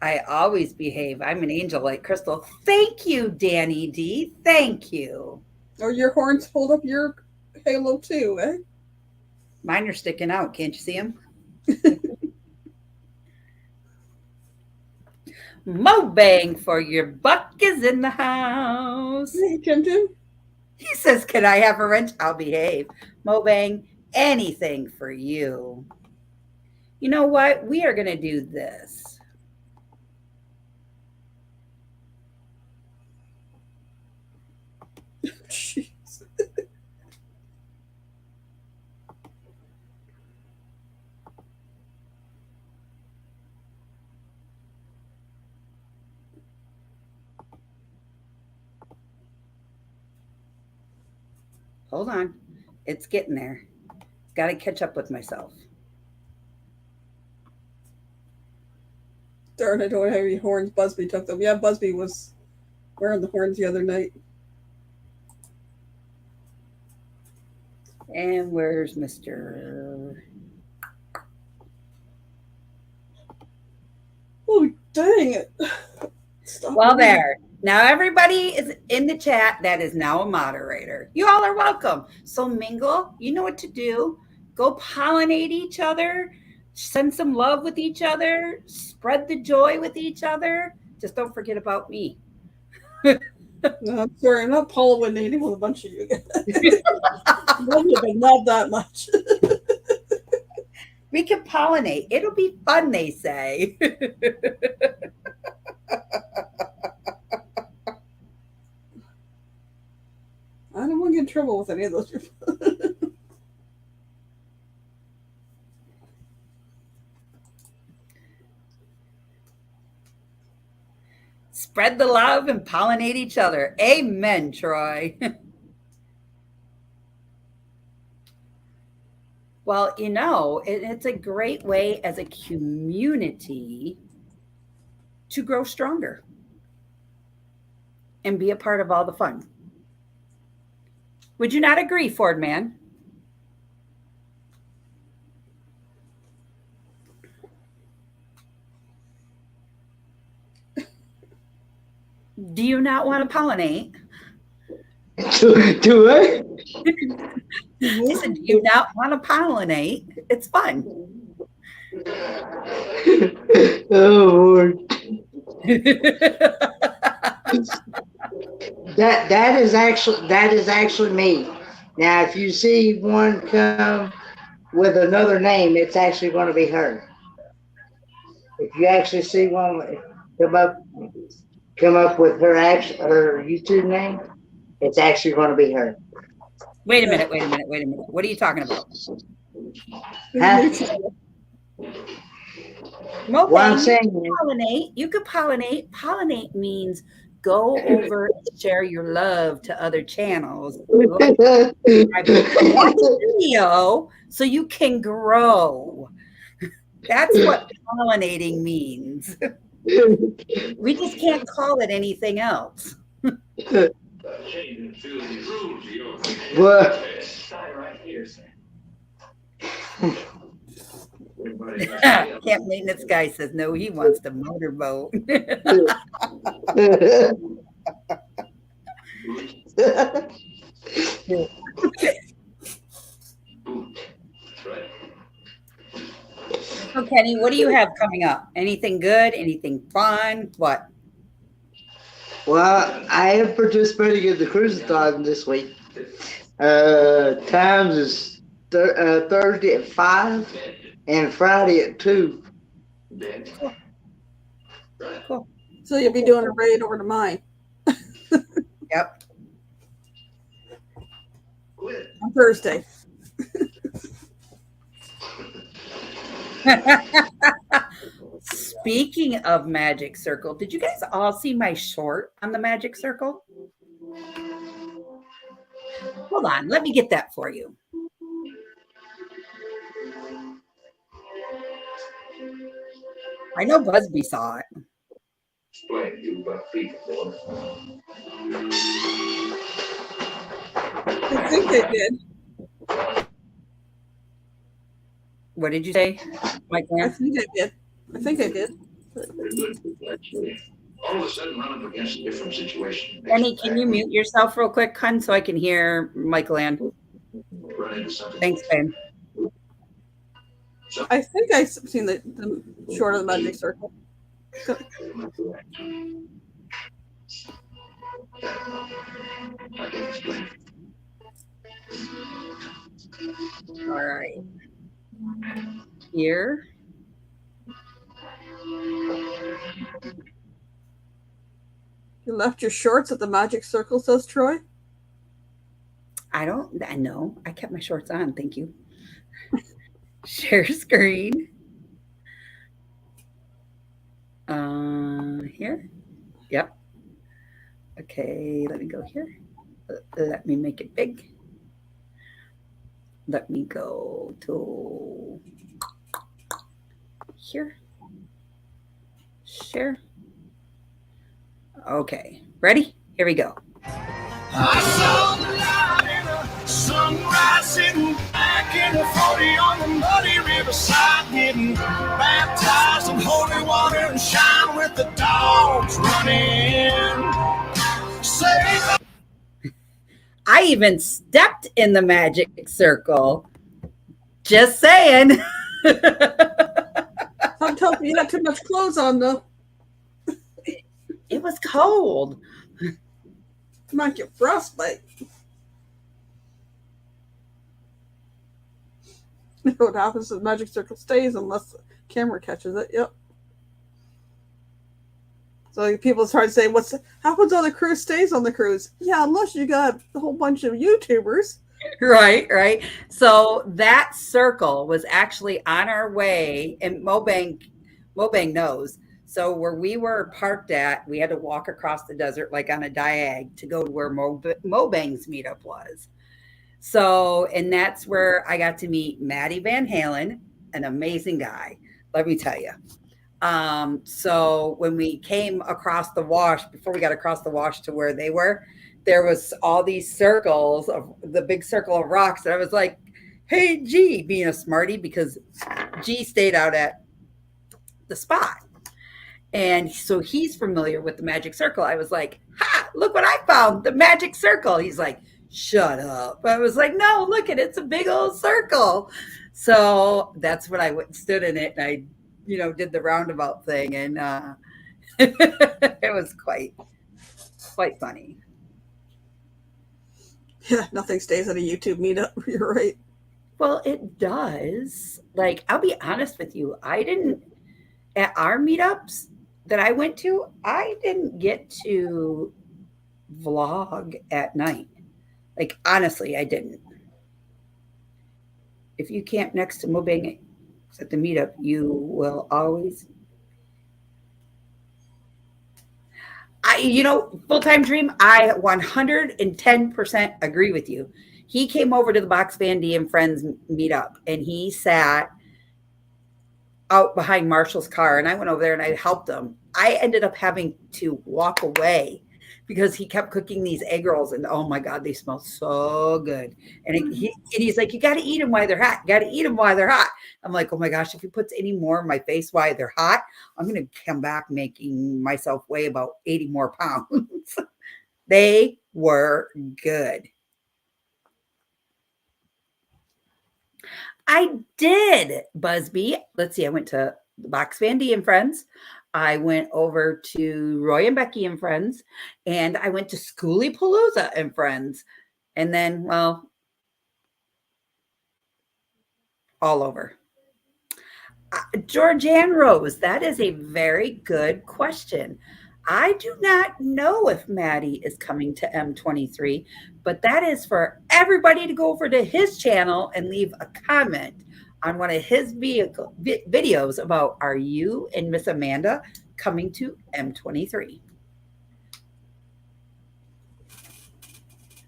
I always behave. I'm an angel like Crystal. Thank you, Danny D. Thank you. Or your horns hold up your halo too, eh? Mine are sticking out. Can't you see them? Mo Bang for your buck is in the house. Hey, Tim Tim. He says, can I have a wrench? I'll behave. Mo Bang, anything for you. You know what? We are going to do this. Jeez. Hold on. It's getting there. Got to catch up with myself. Darn, I don't have any horns. Busby took them. Yeah, Busby was wearing the horns the other night. And where's Mr. Oh, dang it. Stop Well, moving. there. Now everybody is in the chat that is now a moderator. You all are welcome. So mingle. You know what to do. Go pollinate each other. Send some love with each other. Spread the joy with each other. Just don't forget about me. No, I'm sorry, I'm not pollinating with a bunch of you guys. But not that much. We can pollinate. It'll be fun, they say. I don't want to get in trouble with any of those people. Spread the love and pollinate each other. Amen, Troy. Well, you know, it's a great way as a community to grow stronger and be a part of all the fun. Would you not agree, Ford Man? Do you not want to pollinate? Do I? I said, do you not want to pollinate? It's fun. Oh, Lord. That is actually me. Now, if you see one come with another name, it's actually going to be her. If you actually see one come up come up with her YouTube name, it's actually going to be her. Wait a minute, wait a minute, wait a minute. What are you talking about? Huh? What I'm Mopang, you saying can is, pollinate. You could pollinate. Pollinate means go over and share your love to other channels. Like, subscribe, watch video so you can grow. That's what pollinating means. We just can't call it anything else. well, Camp maintenance guy says no, he wants to motorboat. So Kenny, what do you have coming up? Anything good? Anything fun? What? well, I am participating in the cruisathon this week. Times is Thursday at 5 and Friday at 2. Cool. Cool. So you'll be doing a raid over to mine. Yep. On Thursday. Speaking of Magic Circle, did you guys all see my short on the Magic Circle? Hold on, let me get that for you. I know Busby saw it. I think they did. What did you say, Mike? I think I did. I think I did. All of a sudden, run up against a different situation. Kenny, can you mute yourself real quick, hun, so I can hear Michael Ann? Run into something. Thanks, Ben. I think I've seen the short of the Magic Circle. I can explain. All right. Here. You left your shorts at the Magic Circle, says Troy. I know. I kept my shorts on. Thank you. Share screen. Here. Yep. Okay, let me go here. Let me make it big. Let me go to here. Share. Okay, ready? Here we go. I saw the light in a sunrise, sitting back in the 40 on the muddy riverside, getting baptized in holy water and shine with the dogs running. I even stepped in the Magic Circle. Just saying. I'm telling you, you got too much clothes on, though. It was cold. Might get frostbite. You know what happens is the Magic Circle stays unless the camera catches it. Yep. So people start to say, "What's happens on the cruise stays on the cruise?" Yeah, unless you got a whole bunch of YouTubers. Right. So that circle was actually on our way, and Mobang knows. So where we were parked at, we had to walk across the desert like on a diag to go to where Mobang's meetup was. So, and that's where I got to meet Maddie Van Halen, an amazing guy, let me tell you. So when we came across the wash, before we got across the wash to where they were, there was all these circles of the big circle of rocks. And I was like, hey, G, being a smarty, because G stayed out at the spot. And so he's familiar with the Magic Circle. I was like, ha, look what I found, the Magic Circle. He's like, shut up. I was like, no, look at it. It's a big old circle. So that's when I went and stood in it, and I, did the roundabout thing. And It was quite funny. Yeah, nothing stays at a YouTube meetup. You're right. Well, it does. Like, I'll be honest with you, I didn't at our meetups that I went to, I didn't get to vlog at night. Like, honestly, I didn't. If you camp next to Mobang at the meetup, you will always. Full time dream. I 110% agree with you. He came over to the Box Bandy and Friends meetup, and he sat out behind Marshall's car, and I went over there and I helped him. I ended up having to walk away because he kept cooking these egg rolls, and oh my god, they smell so good. And he's like, "You got to eat them while they're hot. Got to eat them while they're hot." I'm like, "Oh my gosh, if he puts any more in my face while they're hot, I'm gonna come back making myself weigh about 80 more pounds." They were good. I did, Busby. Let's see. I went to Box Vandy and Friends. I went over to Roy and Becky and Friends, and I went to Schoolie Palooza and Friends, and then, well, all over. Georgianne Rose, that is a very good question. I do not know if Maddie is coming to M23, but that is for everybody to go over to his channel and leave a comment on one of his videos about, are you and Miss Amanda coming to M23?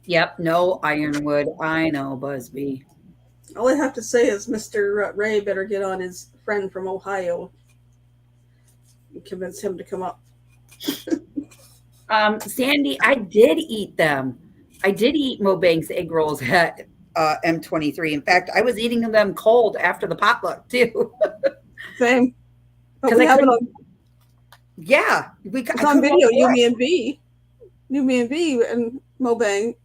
Yep, no Ironwood. I know, Busby. All I have to say is Mr. Ray better get on his friend from Ohio and convince him to come up. Sandy, I did eat them. I did eat Mobang's egg rolls at M23. In fact, I was eating them cold after the potluck too. Same. But we have it on. Yeah, it's on video. You, me, and B, and Mobang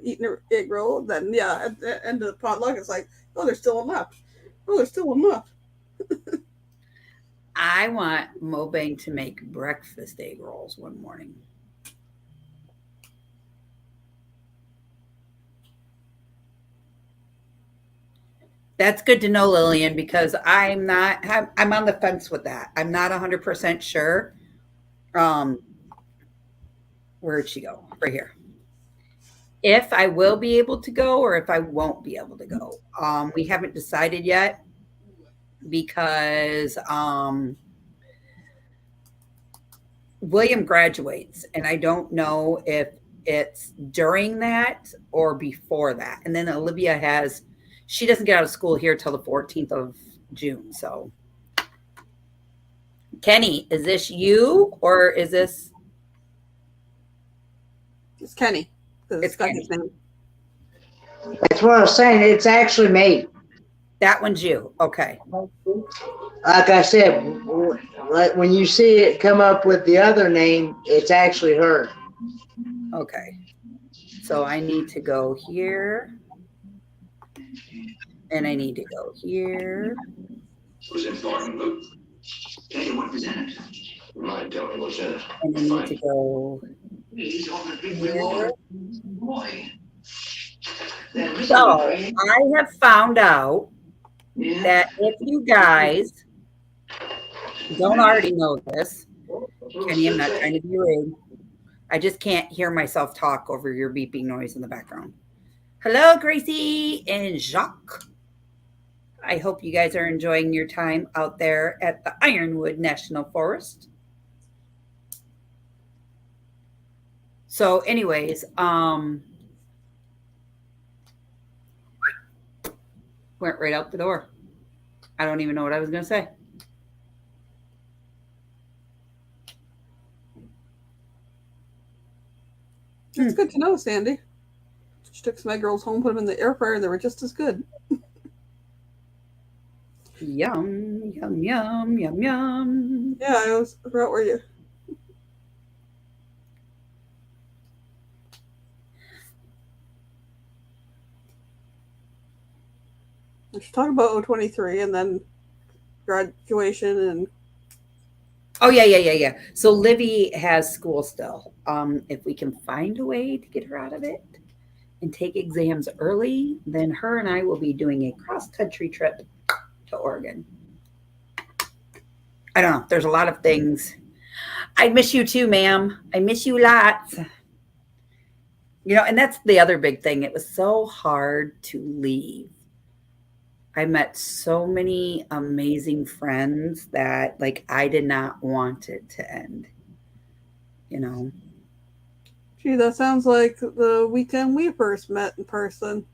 eating an egg roll. Then at the end of the potluck, it's like, oh, there's still enough. Oh, there's still enough. I want Mobang to make breakfast egg rolls one morning. That's good to know, Lillian, because I'm on the fence with that. I'm not 100% sure. Where'd she go? Right here. If I will be able to go or if I won't be able to go. We haven't decided yet because William graduates, and I don't know if it's during that or before that. And then Olivia she doesn't get out of school here till the 14th of June. So, Kenny, is this you or is this? It's Kenny. It's Kenny. That's what I was saying. It's actually me. That one's you. Okay. Like I said, when you see it come up with the other name, it's actually her. Okay. So I need to go here. And I need to go here. Was important, Luke. Tell you what was in it. Right, tell me what's in it. And I need to go here. Boy. So I have found out that if you guys don't already know this, Kenny, I'm not trying to be rude. I just can't hear myself talk over your beeping noise in the background. Hello, Gracie and Jacques. I hope you guys are enjoying your time out there at the Ironwood National Forest. So anyways, went right out the door. I don't even know what I was going to say. It's good to know, Sandy. She took some egg rolls home, put them in the air fryer, and they were just as good. Yum, yum, yum, yum, yum. Yeah, I forgot where you. We should talk about O23 and then graduation and Oh yeah. So Livy has school still. If we can find a way to get her out of it and take exams early, then her and I will be doing a cross country trip to Oregon. I don't know. There's a lot of things. I miss you too, ma'am. I miss you lots. And that's the other big thing. It was so hard to leave. I met so many amazing friends that like I did not want it to end. You know. Gee, that sounds like the weekend we first met in person.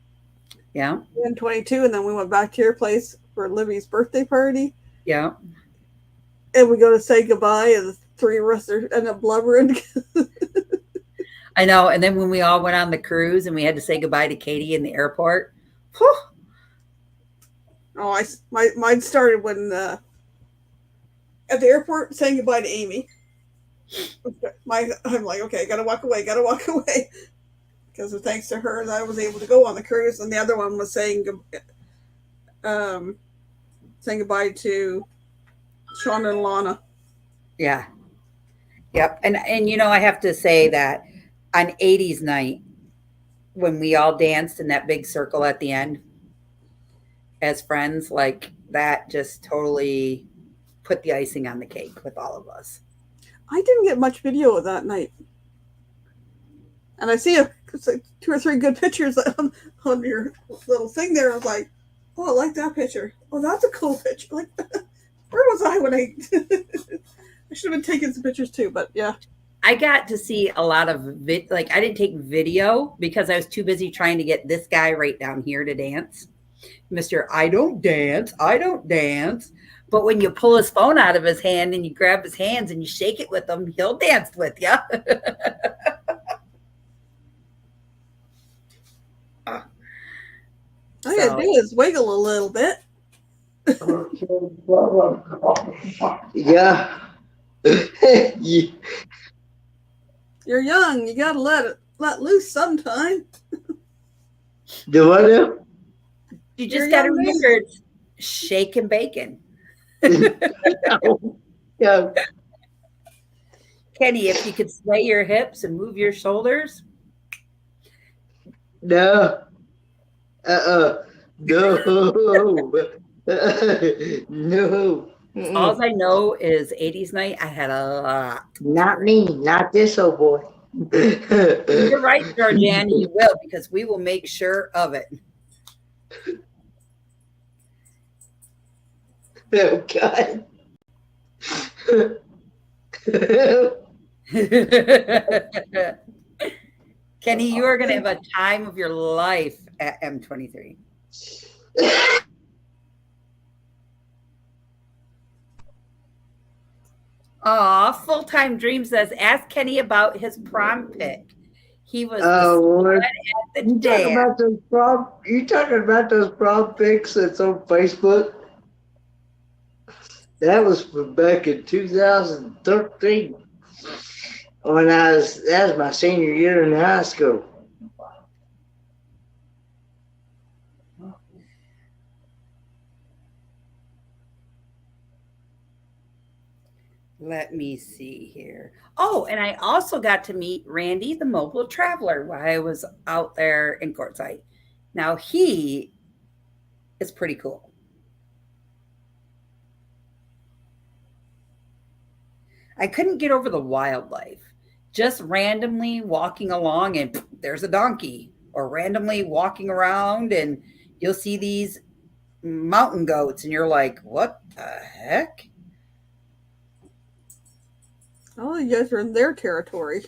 Yeah. In 22, and then we went back to your place for Libby's birthday party. Yeah. And we go to say goodbye, and the three of us end up blubbering. I know. And then when we all went on the cruise and we had to say goodbye to Katie in the airport. Whew. Oh, mine started when at the airport saying goodbye to Amy. I'm like, okay, gotta walk away, because thanks to her, I was able to go on the cruise, and the other one was saying goodbye to Sean and Lana. Yeah. Yep. And I have to say that on 80s night, when we all danced in that big circle at the end as friends, like that just totally put the icing on the cake with all of us. I didn't get much video of that night. And I see like 2 or 3 good pictures on your little thing there. I was like, oh, I like that picture. Oh, that's a cool picture. Like, where was I when I should have been taking some pictures too, but yeah. I got to see a lot of I didn't take video because I was too busy trying to get this guy right down here to dance. Mr. I don't dance. But when you pull his phone out of his hand and you grab his hands and you shake it with him, he'll dance with you. All you gotta do is wiggle a little bit. Yeah. You're young. You gotta let loose sometime. Do I do? You just gotta remember it's shake and bacon. Yeah. Kenny, if you could sway your hips and move your shoulders. No. No. No. All I know is 80s night, I had a lot. Not me. Not this old boy. You're right, Georgiana, you will, because we will make sure of it. Oh, God. Kenny, you are going to have a time of your life at M23. Aw, Full-Time Dream says, ask Kenny about his prom pic. He was at the dance. You talking about those prom pics that's on Facebook? That was from back in 2013 when that was my senior year in high school. Let me see here. Oh, and I also got to meet Randy, the mobile traveler, while I was out there in Quartzsite. Now, he is pretty cool. I couldn't get over the wildlife. Just randomly walking along and there's a donkey, or randomly walking around and you'll see these mountain goats and you're like, what the heck? Oh, you guys are in their territory.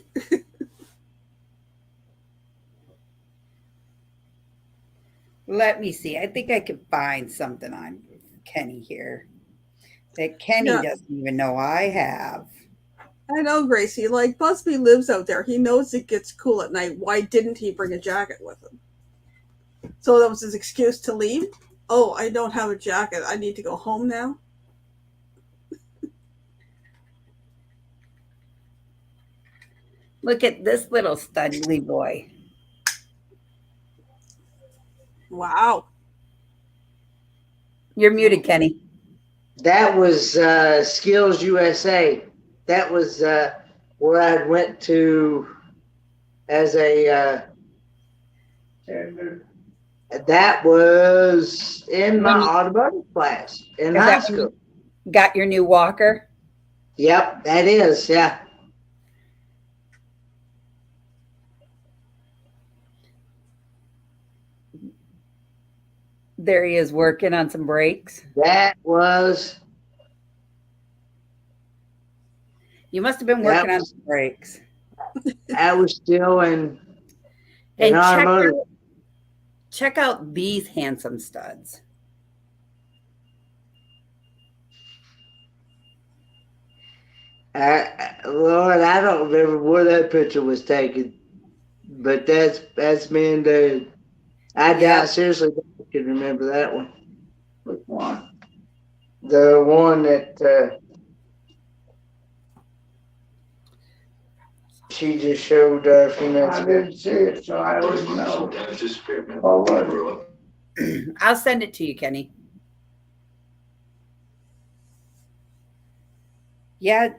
Let me see. I think I could find something on Kenny here that Kenny doesn't even know I have. I know, Gracie. Like, Busby lives out there. He knows it gets cool at night. Why didn't he bring a jacket with him? So that was his excuse to leave? Oh, I don't have a jacket. I need to go home now? Look at this little studly boy. Wow. You're muted, Kenny. That was Skills USA. That was where I went to as a. That was in my When you automotive class in is high that when school. you got your new walker? Yep, that is, yeah. There he is working on some brakes. That was You must have been that working on was some brakes. I was still in And automotive. check out these handsome studs. Lord, I don't remember where that picture was taken, but that's me and Dad. I doubt Yep. seriously I can remember that one. Which one? The one that she just showed a few minutes ago. I didn't see it, so I wouldn't know. Oh, what? I'll send it to you, Kenny. Yeah,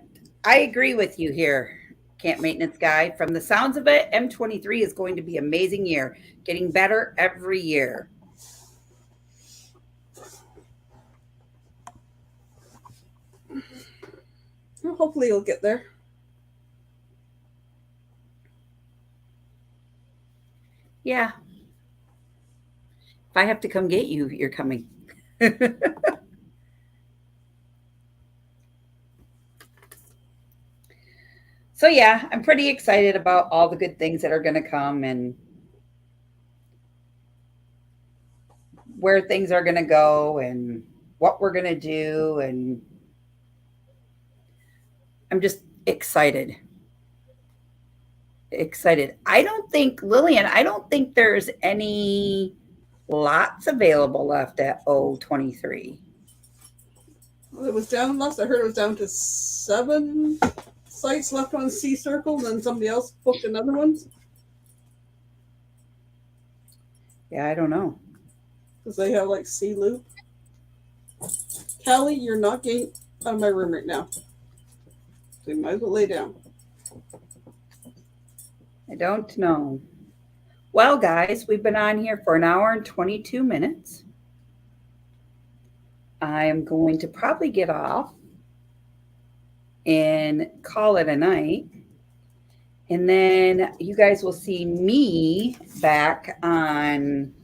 I agree with you here, camp maintenance guy. From the sounds of it, M23 is going to be an amazing year, getting better every year. Well, hopefully you'll get there. Yeah. If I have to come get you, you're coming. So yeah, I'm pretty excited about all the good things that are going to come and where things are going to go and what we're going to do, and I'm just excited. I don't think, Lillian, I don't think there's any lots available left at O23. Well, it was down last. I heard it was down to 7 sites left on C Circle, and then somebody else booked another one. Yeah, I don't know. Because they have like C Loop. Callie, you're not getting out of my room right now. So you might as well lay down. I don't know. Well, guys, we've been on here for 1 hour and 22 minutes. I'm going to probably get off and call it a night. And then you guys will see me back on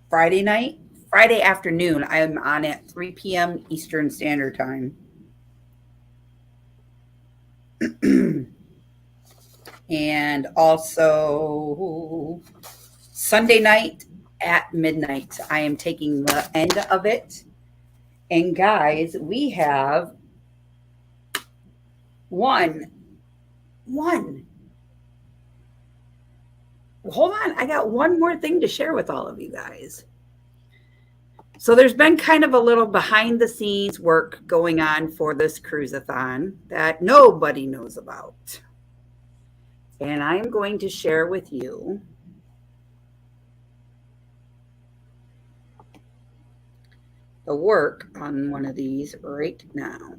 Friday afternoon. I'm on at 3 p.m. Eastern Standard Time. And also Sunday night at midnight. I am taking the end of it. And guys, we have one. Hold on. I got one more thing to share with all of you guys. So there's been kind of a little behind the scenes work going on for this cruise-a-thon that nobody knows about. And I'm going to share with you the work on one of these right now.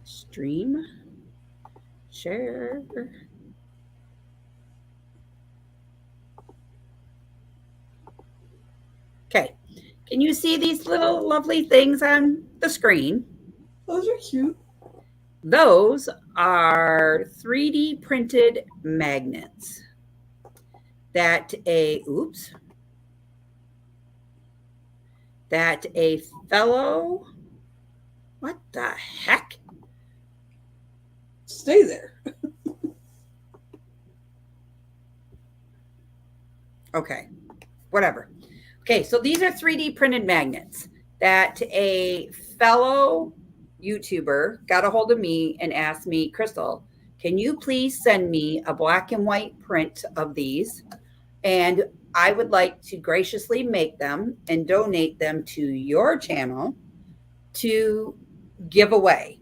Stream, share. Okay, can you see these little lovely things on the screen? Those are cute. Those are 3D printed magnets that a fellow, what the heck? Stay there. Okay, whatever. Okay, so these are 3D printed magnets that a fellow YouTuber got a hold of me and asked me, Crystal, can you please send me a black and white print of these? And I would like to graciously make them and donate them to your channel to give away.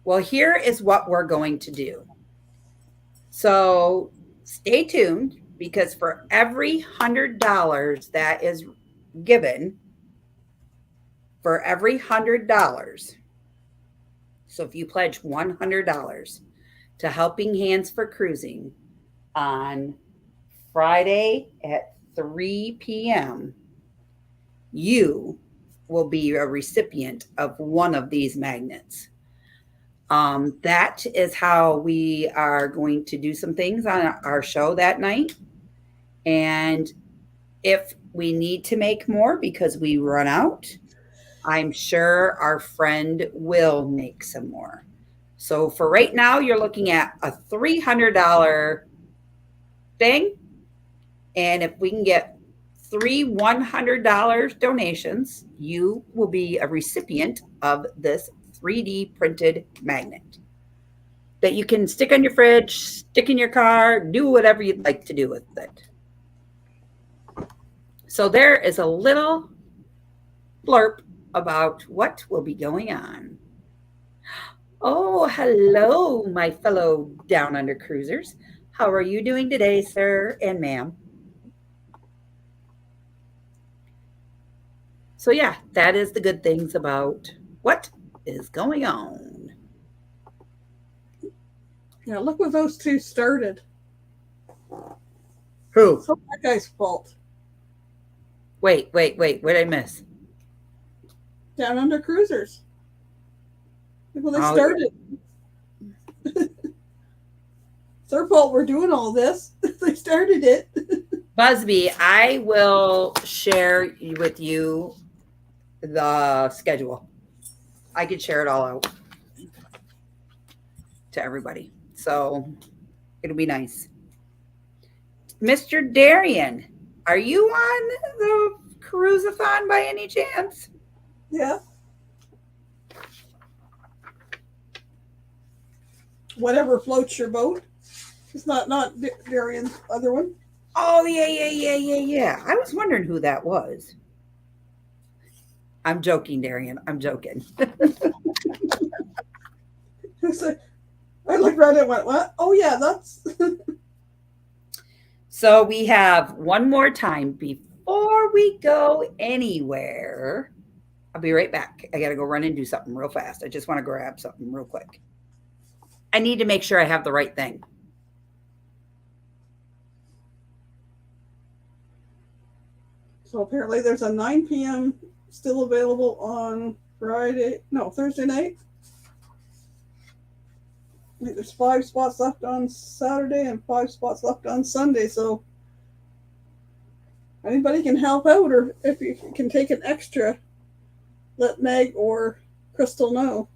Well, here is what we're going to do. So stay tuned because for every $100 that is given, for every $100, so if you pledge $100 to Helping Hands for Cruising on Friday at 3 p.m., you will be a recipient of one of these magnets. That is how we are going to do some things on our show that night. And if we need to make more because we run out, I'm sure our friend will make some more. So for right now, you're looking at a $300 thing. And if we can get 3 $100 donations, you will be a recipient of this 3D printed magnet that you can stick on your fridge, stick in your car, do whatever you'd like to do with it. So there is a little blurb about what will be going on. Oh, hello, my fellow Down Under cruisers. How are you doing today, sir and ma'am? So yeah, that is the good things about what is going on. Yeah, look what those two started. Who? So that guy's fault. Wait, what did I miss? Down Under Cruisers. Look what they Oh, started. Yeah. It's their fault we're doing all this. They started it. Busby, I will share with you the schedule. I could share it all out to everybody. So it'll be nice. Mr. Darian, are you on the cruise-a-thon by any chance? Yeah. Whatever floats your boat. It's not Darian's other one. Oh, yeah. I was wondering who that was. I'm joking, Darian. I'm joking. I looked right and went, what? Oh, yeah, that's... So we have one more time before we go anywhere. I'll be right back. I got to go run and do something real fast. I just want to grab something real quick. I need to make sure I have the right thing. So apparently there's a 9 p.m. still available on Thursday night. I think there's 5 spots left on Saturday and 5 spots left on Sunday. So anybody can help out, or if you can take an extra, let Meg or Crystal know.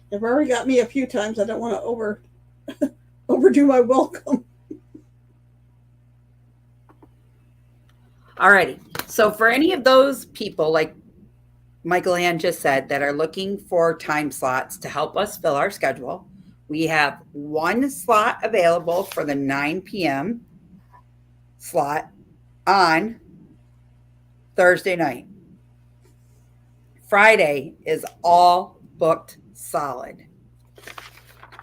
They've already got me a few times. I don't want to overdo my welcome. Alrighty. So for any of those people, like Michael Ann just said, that are looking for time slots to help us fill our schedule, we have one slot available for the 9 p.m. slot on Thursday night. Friday is all booked solid.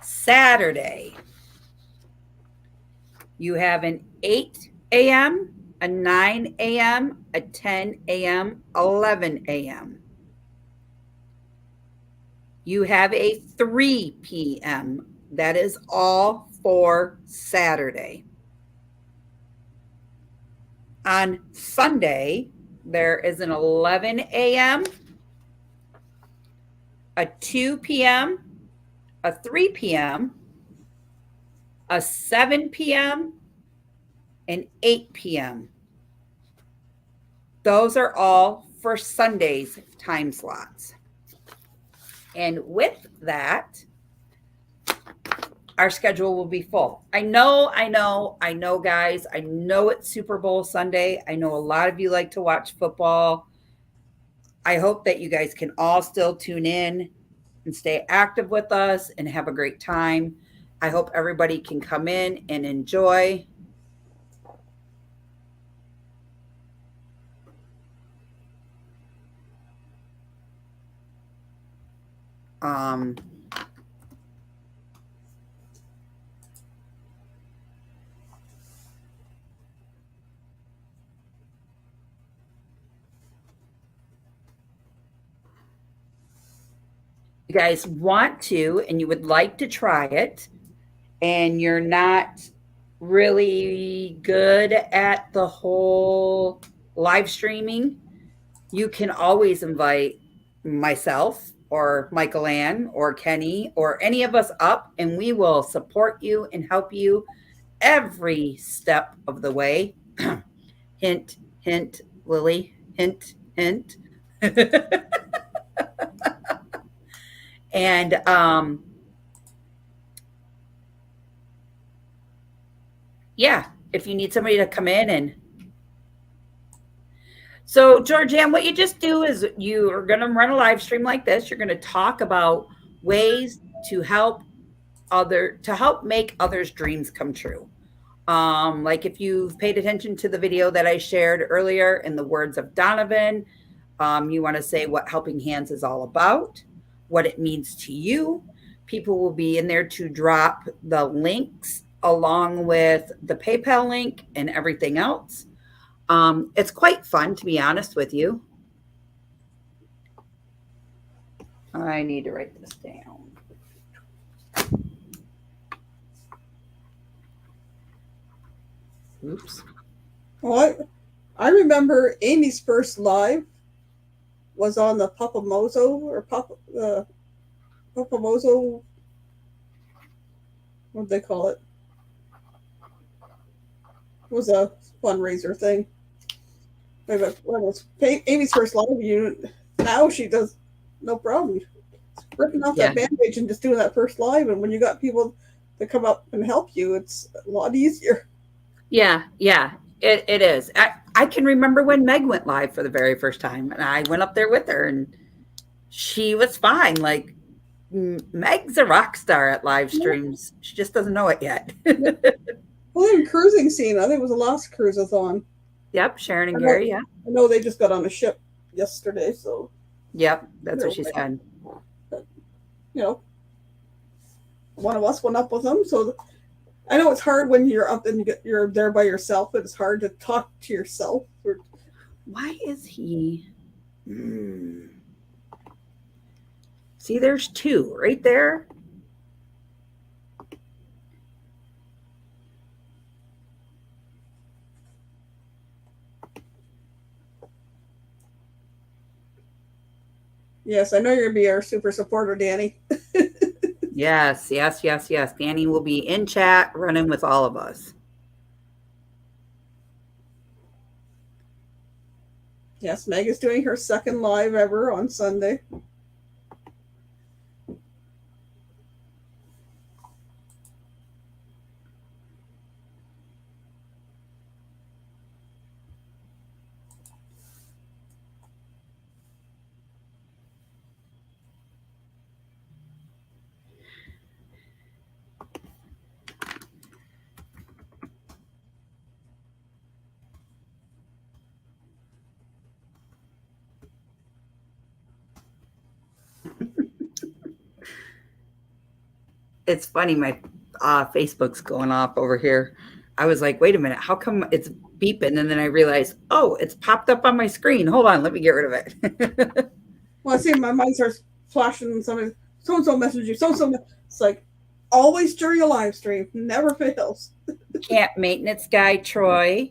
Saturday, you have an 8 a.m., a 9 a.m., a 10 a.m., 11 a.m. You have a 3 p.m. That is all for Saturday. On Sunday, there is an 11 a.m., a 2 p.m., a 3 p.m., a 7 p.m., and 8 p.m. Those are all for Sunday's time slots. And with that, our schedule will be full. I know, guys. I know it's Super Bowl Sunday. I know a lot of you like to watch football. I hope that you guys can all still tune in and stay active with us and have a great time. I hope everybody can come in and enjoy. guys want to and you would like to try it, and you're not really good at the whole live streaming, you can always invite myself or Michael Ann or Kenny or any of us up, and we will support you and help you every step of the way. Hint, hint, Lily. Hint, hint. And yeah, if you need somebody to come in and so, Georgianne, what you just do is you are going to run a live stream like this. You're going to talk about ways to help make others' dreams come true. Like if you've paid attention to the video that I shared earlier in the words of Donovan, you want to say what Helping Hands is all about, what it means to you. People will be in there to drop the links along with the PayPal link and everything else. It's quite fun, to be honest with you. I need to write this down. Oops. Well, I remember Amy's first live was on the Papamozo Papamozo. What did they call it? It was a fundraiser thing. When it was Amy's first live unit, now she does no problem. Ripping off that bandage and just doing that first live, and when you got people to come up and help you, it's a lot easier. Yeah, it is. I can remember when Meg went live for the very first time, and I went up there with her, and she was fine. Like, Meg's a rock star at live streams. She just doesn't know it yet. Well, in cruising scene, I think it was the last cruise-a-thon. Yep, Sharon and Gary, yeah. I know they just got on a ship yesterday, so. Yep, that's what she said. But, one of us went up with them, so I know it's hard when you're up and you're there by yourself, but it's hard to talk to yourself. Why is he? See, there's two right there. Yes, I know you're going to be our super supporter, Danny. Yes. Danny will be in chat running with all of us. Yes, Meg is doing her second live ever on Sunday. It's funny, my Facebook's going off over here. I was like, wait a minute, how come it's beeping? And then I realized, oh, it's popped up on my screen. Hold on, let me get rid of it. Well, I see my mind starts flashing and somebody, so-and-so messaged you, so-and-so. It's like, always during a live stream, never fails. Camp maintenance guy Troy,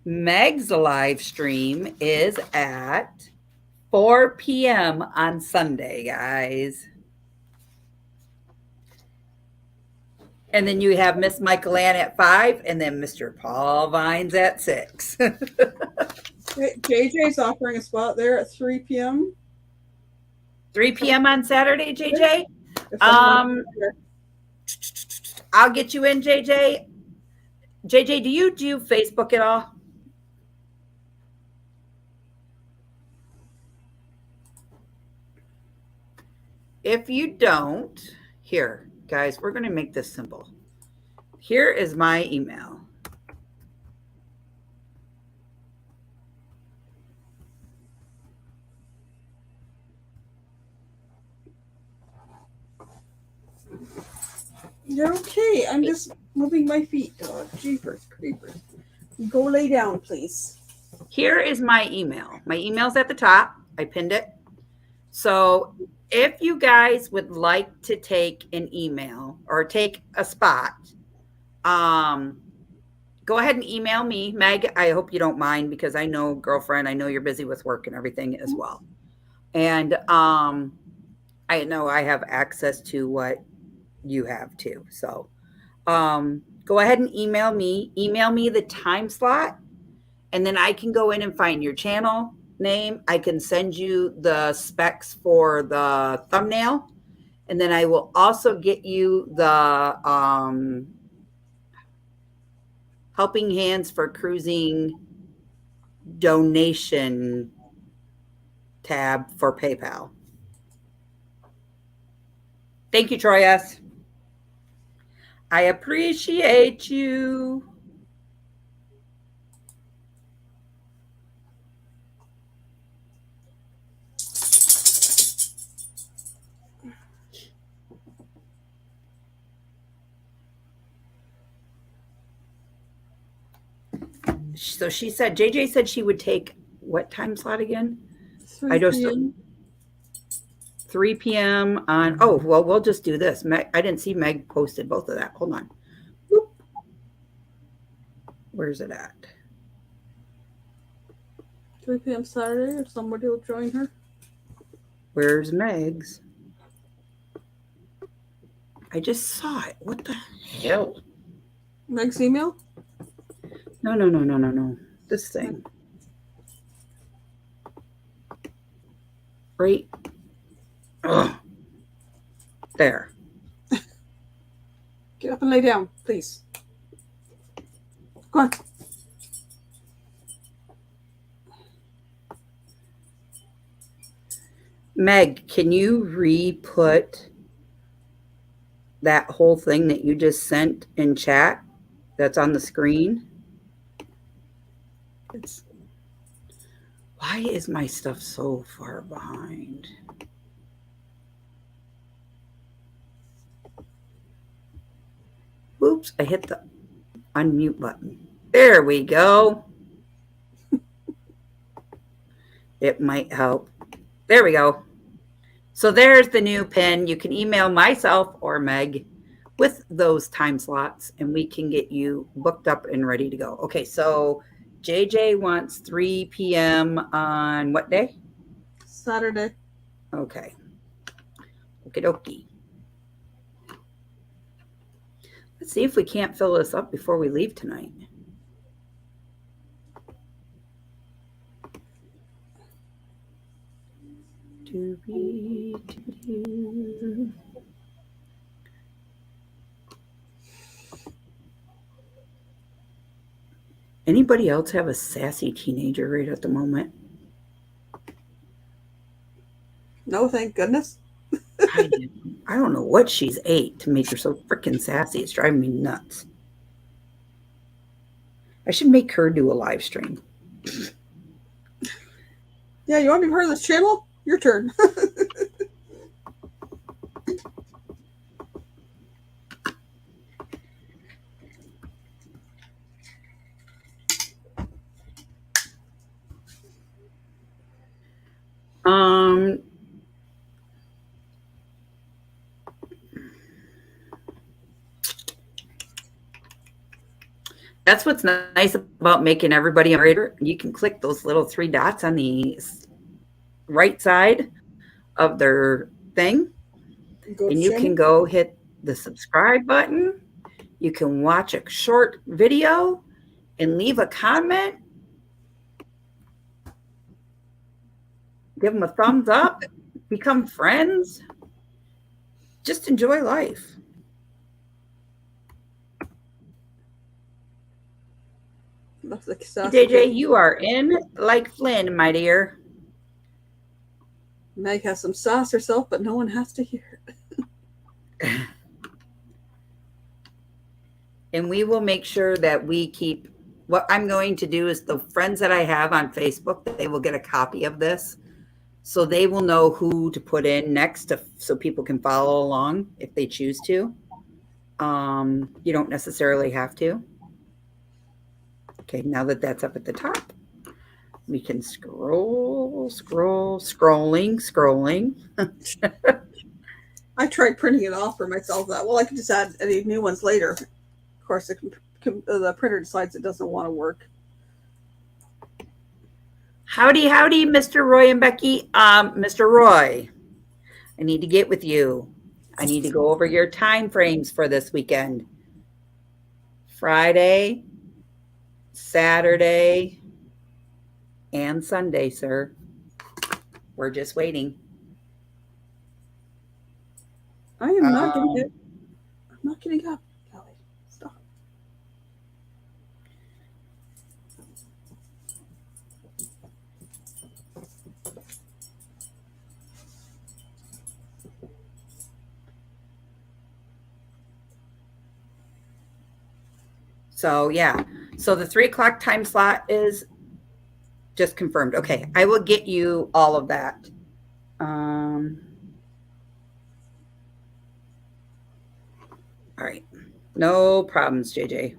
Meg's live stream is at 4 p.m. on Sunday, guys. And then you have Miss Michael Ann at 5, and then Mr. Paul Vines at 6. JJ's offering a spot there at 3 p.m. 3 p.m. on Saturday, JJ. I'll get you in, JJ. JJ, do you do Facebook at all? If you don't, here, guys, we're going to make this simple. Here is my email. You're okay. I'm just moving my feet. Oh, jeepers creepers. Go lay down, please. Here is my email. My email's at the top. I pinned it. So if you guys would like to take an email or take a spot, go ahead and email me, Meg. I hope you don't mind because I know, girlfriend, I know you're busy with work and everything as well. And I know I have access to what you have too. So go ahead and email me. Email me the time slot, and then I can go in and find your channel name. I can send you the specs for the thumbnail, and then I will also get you the Helping Hands for Cruising donation tab for PayPal. Thank you, Troy S. I appreciate you. So she said, JJ said she would take what time slot again? 3 p.m. 3 p.m. on, oh, well, we'll just do this. Meg, I didn't see Meg posted both of that. Hold on. Whoop. Where's it at? 3 p.m. Saturday, or somebody will join her. Where's Meg's? I just saw it. What the hell? Meg's email? No. This thing. Right. Ugh. There. Get up and lay down, please. Go on. Meg, can you re-put that whole thing that you just sent in chat that's on the screen? Why is my stuff so far behind? Oops, I hit the unmute button. There we go. It might help. There we go. So there's the new pin. You can email myself or Meg with those time slots, and we can get you booked up and ready to go. Okay, so JJ wants 3 p.m. on what day? Saturday. Okay. Okie dokie. Let's see if we can't fill this up before we leave tonight. Anybody else have a sassy teenager right at the moment? No, thank goodness. I don't know what she's ate to make her so freaking sassy. It's driving me nuts. I should make her do a live stream. Yeah, you want to be part of this channel? Your turn. That's what's nice about making everybody a moderator. You can click those little 3 dots on the right side of their thing, and you can go hit the subscribe button. You can watch a short video and leave a comment. Give them a thumbs up. Become friends. Just enjoy life. JJ, you are in like Flynn, my dear. Meg has some sauce herself, but no one has to hear it. And we will make sure that we keep, what I'm going to do is the friends that I have on Facebook, they will get a copy of this. So they will know who to put in next so people can follow along if they choose to. You don't necessarily have to. Okay, now that that's up at the top. We can scrolling. I tried printing it off for myself. That well, I can just add any new ones later. Of course, the printer decides it doesn't want to work. Howdy, Mr. Roy and Becky. Mr. Roy, I need to get with you. I need to go over your time frames for this weekend. Friday, Saturday, and Sunday, sir. We're just waiting. I am not getting it. I'm not getting up, Kelly. Stop. So yeah. So the 3 o'clock time slot is just confirmed. Okay. I will get you all of that. All right. No problems, JJ.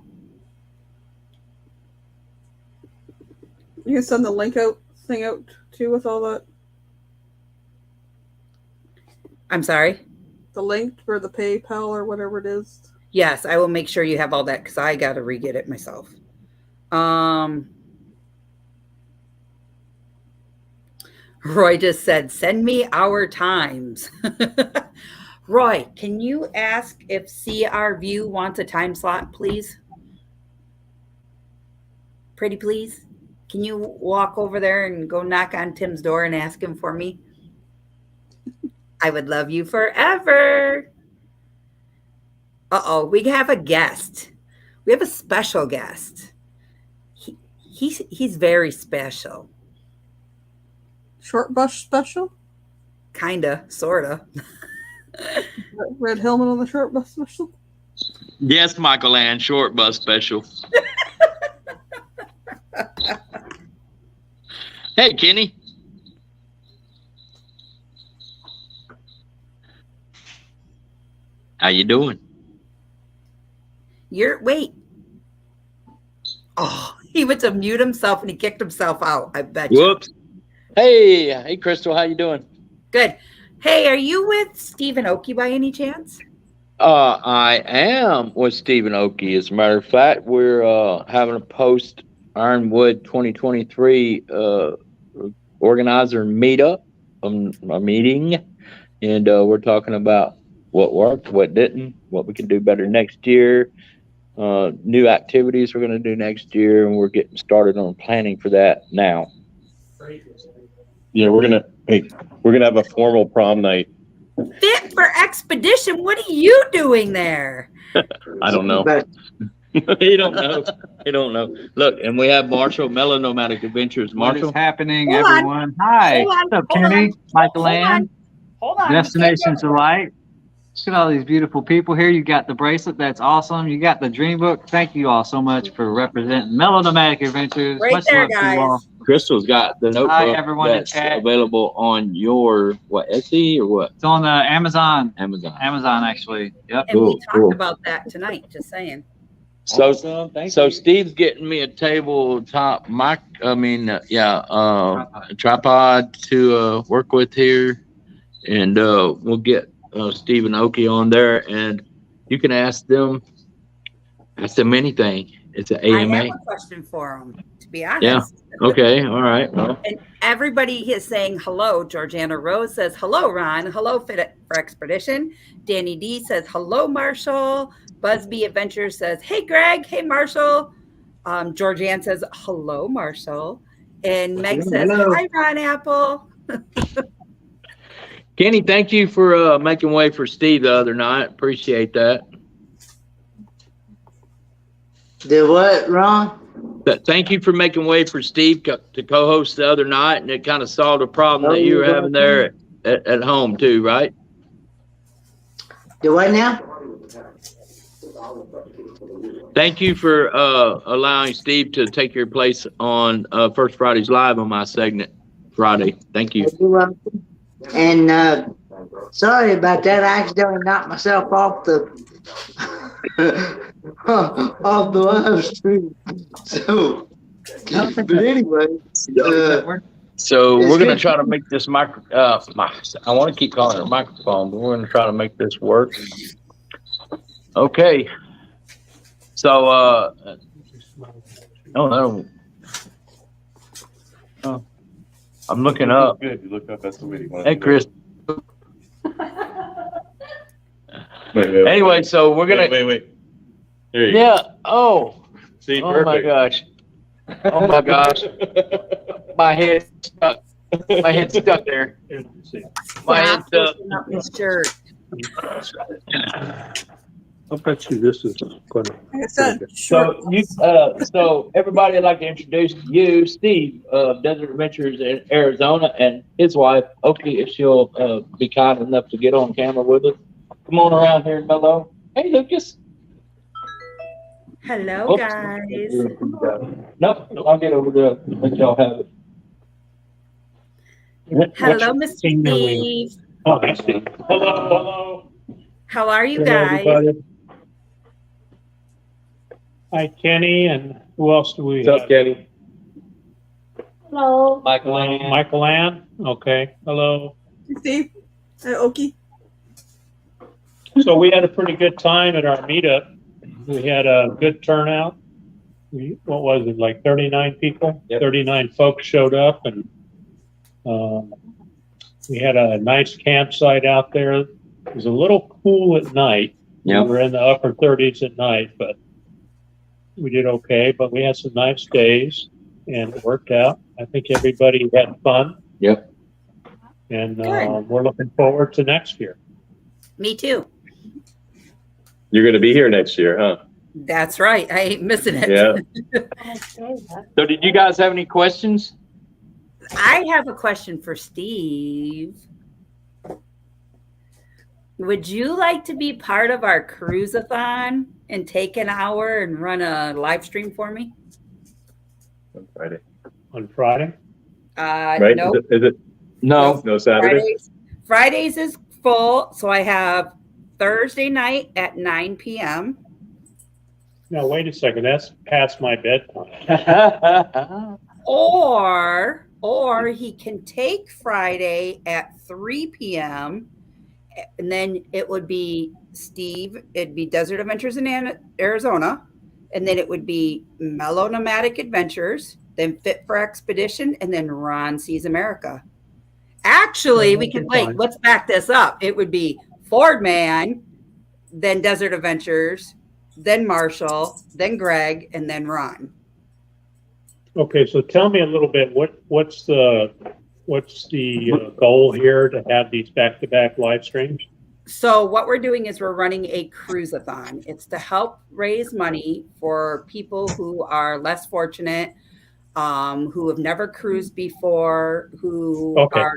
You can send the link out too with all that. I'm sorry? The link for the PayPal or whatever it is. Yes, I will make sure you have all that because I got to re-get it myself. Roy just said, send me our times. Roy, can you ask if CR View wants a time slot, please? Pretty please? Can you walk over there and go knock on Tim's door and ask him for me? I would love you forever. Uh-oh, we have a guest. We have a special guest. He's very special. Short bus special? Kinda, sorta. Red helmet on the short bus special? Yes, Michael Ann, short bus special. Hey, Kenny. How you doing? Wait. Oh, he went to mute himself and he kicked himself out. I bet you. Whoops. Hey, Crystal, how you doing? Good. Hey, are you with Stephen Oakey by any chance? I am with Stephen Oakey. As a matter of fact, we're having a post Ironwood 2023 organizer meetup, a meeting, and we're talking about what worked, what didn't, what we can do better next year, new activities we're going to do next year, and we're getting started on planning for that now. Yeah, we're gonna have a formal prom night. Fit for Expedition. What are you doing there? I don't know. You don't know. You don't know. Look, and we have Marshall, Mellow Nomadic Adventures. Marshall. What is happening, Hold on. everyone? Hi. Hold on, What's up, hold Kenny? on. Michael Hold Ann. on. Hold on. Destinations Delight. Look at all these beautiful people here. You got the bracelet. That's awesome. You got the dream book. Thank you all so much for representing Mellow Nomadic Adventures. Right Much there, love to you all. guys. Crystal's got the notebook Hi, everyone in that's chat. available on your, Etsy or what? It's on Amazon. Amazon. Amazon, actually. Yep. And we Cool, talked cool. about that tonight, just saying. So, Awesome. Thank so you. Steve's getting me a tabletop mic. A tripod to work with here, and we'll get Stephen Oakey on there, and you can ask them anything. It's an AMA. I have a question for him, to be honest. Yeah. Okay. All right. Well, And everybody is saying hello. Georgiana Rose says, hello, Ron. Hello, Fit for Expedition. Danny D says, hello, Marshall. Busby Adventure says, hey, Greg. Hey, Marshall. Georgianne says, hello, Marshall. And Meg says, Hello. hi, Ron Apple. Kenny, thank you for making way for Steve the other night. Appreciate that. Do what, Ron? Thank you for making way for Steve to co-host the other night, and it kind of solved a problem that you were having there at home too, right? Do what now? Thank you for allowing Steve to take your place on First Fridays Live on my segment Friday. Thank you. You're welcome. And sorry about that. I accidentally knocked myself off the off the live stream. So But anyway, So it's we're gonna good. try to make this I want to keep calling it a microphone, but we're gonna try to make this work. Okay. So oh no. Oh, I'm looking up. Good, you look up, that's the way you want Hey, Chris. Anyway, so we're gonna. Wait. There you go. Yeah. Oh. See, Oh my perfect. gosh. Oh my gosh. My head's stuck. My head's stuck there. My head's stuck. Up his shirt. I'll bet you this is going to. Like I said, So everybody, I'd like to introduce you, Steve, of Desert Adventures in Arizona, and his wife, Oki, if she'll be kind enough to get on camera with us. Come on around here, Mello. Hey, Lucas. Hello, Oops. guys. Nope, I'll get over there. Let y'all have it. Hello, Mr. Steve. Oh, hey, Steve. Hello. How are you Hello, guys? everybody. Hi, Kenny, and who else do we What's up, have? Kenny? Hello. Michael Ann. Michael Ann. Okay. Hello. Steve, Oki. So we had a pretty good time at our meetup. We had a good turnout. What was it, like 39 people? Yep. 39 folks showed up, and we had a nice campsite out there. It was a little cool at night. Yep. We were in the upper 30s at night, but we did okay. But we had some nice days, and it worked out. I think everybody had fun. Yep. And Good. we're looking forward to next year. Me too. You're gonna be here next year, huh? That's right. I ain't missing it. Yeah. So did you guys have any questions? I have a question for Steve. Would you like to be part of our cruise-a-thon and take an hour and run a live stream for me? On Friday. On Friday? Right? No. Is it No. no Saturday? Fridays is full, so I have Thursday night at 9 p.m. No, wait a second. That's past my bedtime. Or he can take Friday at 3 p.m. and then it would be Steve, it'd be Desert Adventures in Arizona, and then it would be Mellow Nomadic Adventures, then Fit for Expedition, and then Ron Sees America. Actually, we can wait. Let's back this up. It would be Ford Man, then Desert Adventures, then Marshall, then Greg, and then Ron. Okay, so tell me a little bit. What's the goal here to have these back-to-back live streams? So what we're doing is we're running a cruise-a-thon. It's to help raise money for people who are less fortunate, who have never cruised before, who are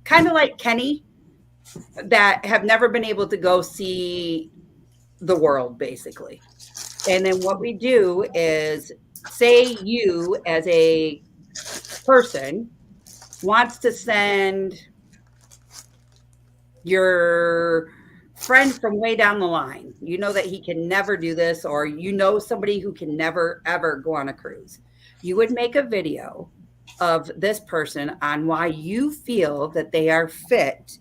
kind of like Kenny, that have never been able to go see the world, basically. And then what we do is, say you as a person wants to send your friend from way down the line. You know that he can never do this, or you know somebody who can never, ever go on a cruise. You would make a video of this person on why you feel that they are fit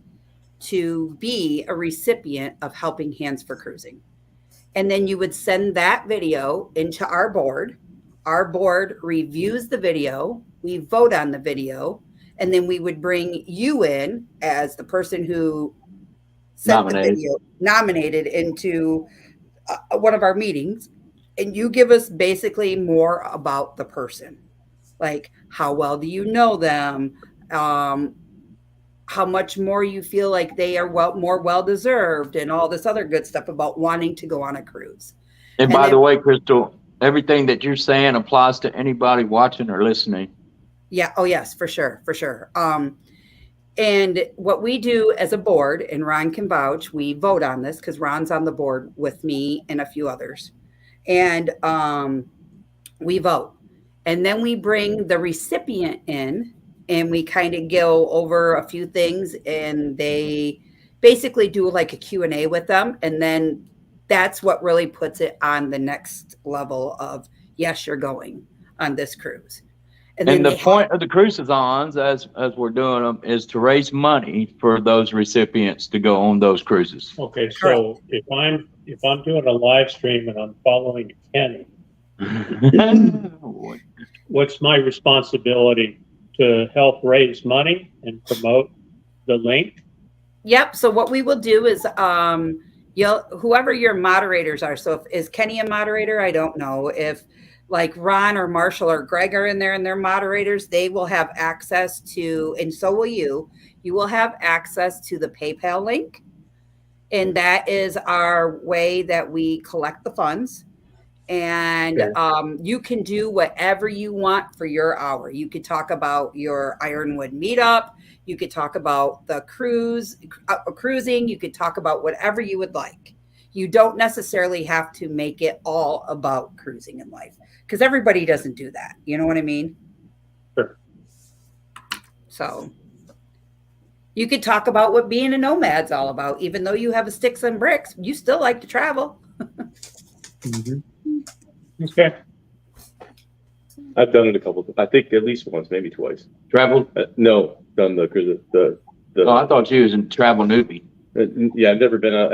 to be a recipient of Helping Hands for Cruising. And then you would send that video into our board. Our board reviews the video. We vote on the video. And then we would bring you in as the person who sent the video, nominated into one of our meetings. And you give us basically more about the person. Like, how well do you know them? How much more you feel like they are more well-deserved, and all this other good stuff about wanting to go on a cruise. And by the way, Crystal, everything that you're saying applies to anybody watching or listening. Yeah. Oh, yes, for sure. For sure. And what we do as a board, and Ron can vouch, we vote on this because Ron's on the board with me and a few others. And we vote. And then we bring the recipient in, and we kind of go over a few things, and they basically do like a Q&A with them. And then that's what really puts it on the next level of, yes, you're going. on this cruise. And the point of the cruisathons, as we're doing them, is to raise money for those recipients to go on those cruises. Okay, so if I'm doing a live stream and I'm following Kenny, what's my responsibility to help raise money and promote the link? Yep. So what we will do is whoever your moderators are. So is Kenny a moderator? I don't know. If like Ron or Marshall or Greg are in there and they're moderators, they will have access to, and so will you. You will have access to the PayPal link. And that is our way that we collect the funds. And you can do whatever you want for your hour. You could talk about your Ironwood meetup. You could talk about the cruising. You could talk about whatever you would like. You don't necessarily have to make it all about cruising in life, because everybody doesn't do that. You know what I mean? Sure. So you could talk about what being a nomad's all about. Even though you have a sticks and bricks, you still like to travel. Mm-hmm. Okay. I've done it a couple. I think at least once, maybe twice. Traveled? No, done the cruise. Oh, I thought you was a travel newbie. Yeah, I've never been out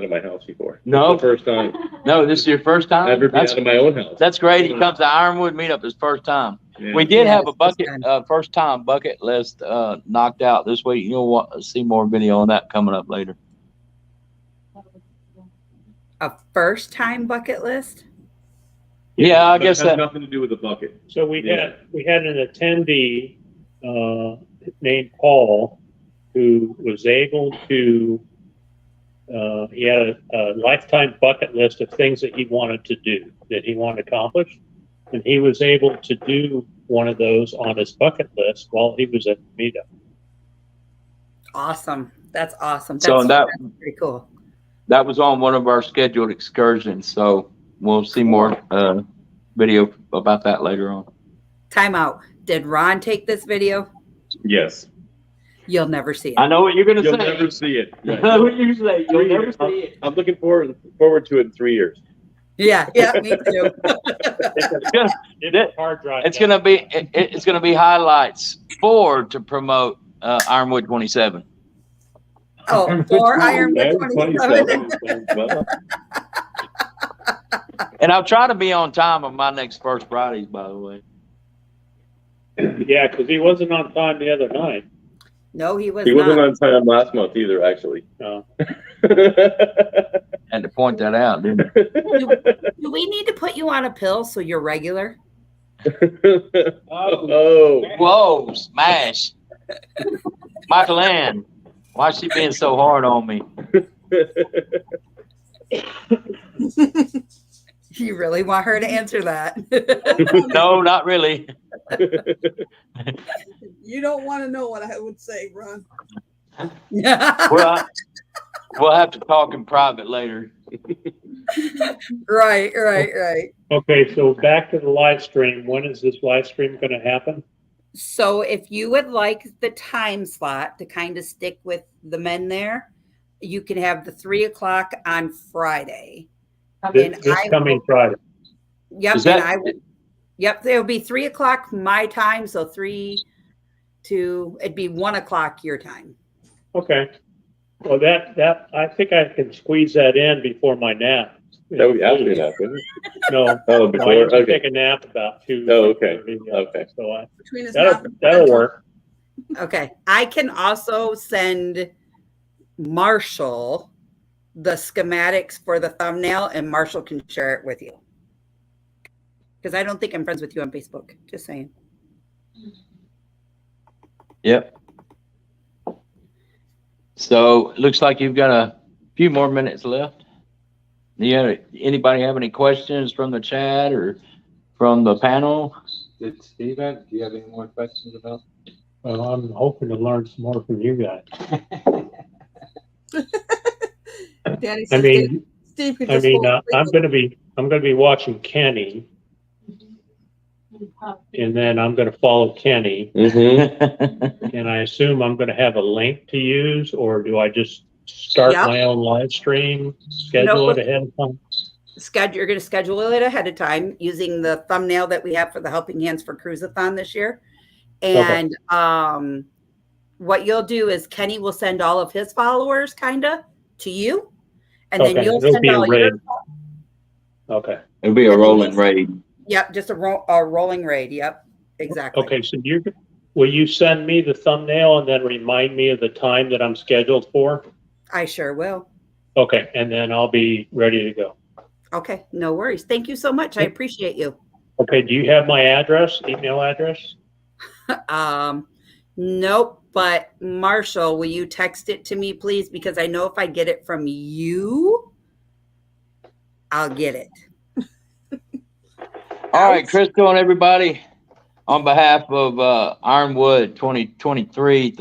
of my house before. No, the first time. No, this is your first time. Never been out of my own house. That's great. He comes to Ironwood meetup his first time. Yeah. We did have a first time bucket list knocked out this week. You'll see more video on that coming up later. A first time bucket list? Yeah, I guess that has nothing to do with the bucket. So we had an attendee named Paul who was able to. He had a lifetime bucket list of things that he wanted to do, that he wanted to accomplish, and he was able to do one of those on his bucket list while he was at the meetup. Awesome! That's awesome. That's pretty cool. That was on one of our scheduled excursions, so we'll see more video about that later on. Time out. Did Ron take this video? Yes. You'll never see it. I know what you're going to say. You'll never see it. I know what you're say. You'll never see it. I'm looking forward to it in 3 years. Yeah, me too. It's going to be highlights to promote Ironwood 27. Oh, for Ironwood 27. And I'll try to be on time on my next First Fridays, by the way. Yeah, because he wasn't on time the other night. No, he was not. He not. wasn't on time last month either, actually. No. Had to point that out, didn't I? Do we need to put you on a pill so you're regular? Oh. Whoa, smash. Michael Ann, why is she being so hard on me? You really want her to answer that? No, not really. You don't want to know what I would say, Ron. Well, we'll have to talk in private later. Right. Okay, so back to the live stream. When is this live stream going to happen? So if you would like the time slot to kind of stick with the men there, you can have the 3 o'clock on Friday. This coming Friday. Yep. Yep. It'll be 3 o'clock my time. So it'd be 1 o'clock your time. Okay. Well, that I think I can squeeze that in before my nap. That would be after your nap, wouldn't it? No. Oh, before. I usually take a nap about 2. Oh, okay. Okay. So that'll work. Okay. I can also send Marshall the schematics for the thumbnail, and Marshall can share it with you. Because I don't think I'm friends with you on Facebook. Just saying. Yep. So it looks like you've got a few more minutes left. Anybody have any questions from the chat or from the panel? Did Steven, do you have any more questions about? Well, I'm hoping to learn some more from you guys. Danny I mean, Steve I'm going to be watching Kenny, and then I'm going to follow Kenny, and I assume I'm going to have a link to use, or do I just start my own live stream, schedule it ahead of time? you're going to schedule it ahead of time using the thumbnail that we have for the Helping Hands for Cruiseathon this year. And what you'll do is Kenny will send all of his followers kind of to you. And then you'll it'll send be a all raid. your. Okay. It'll be a rolling raid. Yep, just a rolling raid. Yep, exactly. Okay, so will you send me the thumbnail and then remind me of the time that I'm scheduled for? I sure will. Okay, and then I'll be ready to go. Okay, no worries. Thank you so much. I appreciate you. Okay, do you have my address, email address? Nope, but Marshall, will you text it to me, please? Because I know if I get it from you, I'll get it. All right, Crystal and everybody, on behalf of Ironwood 2023,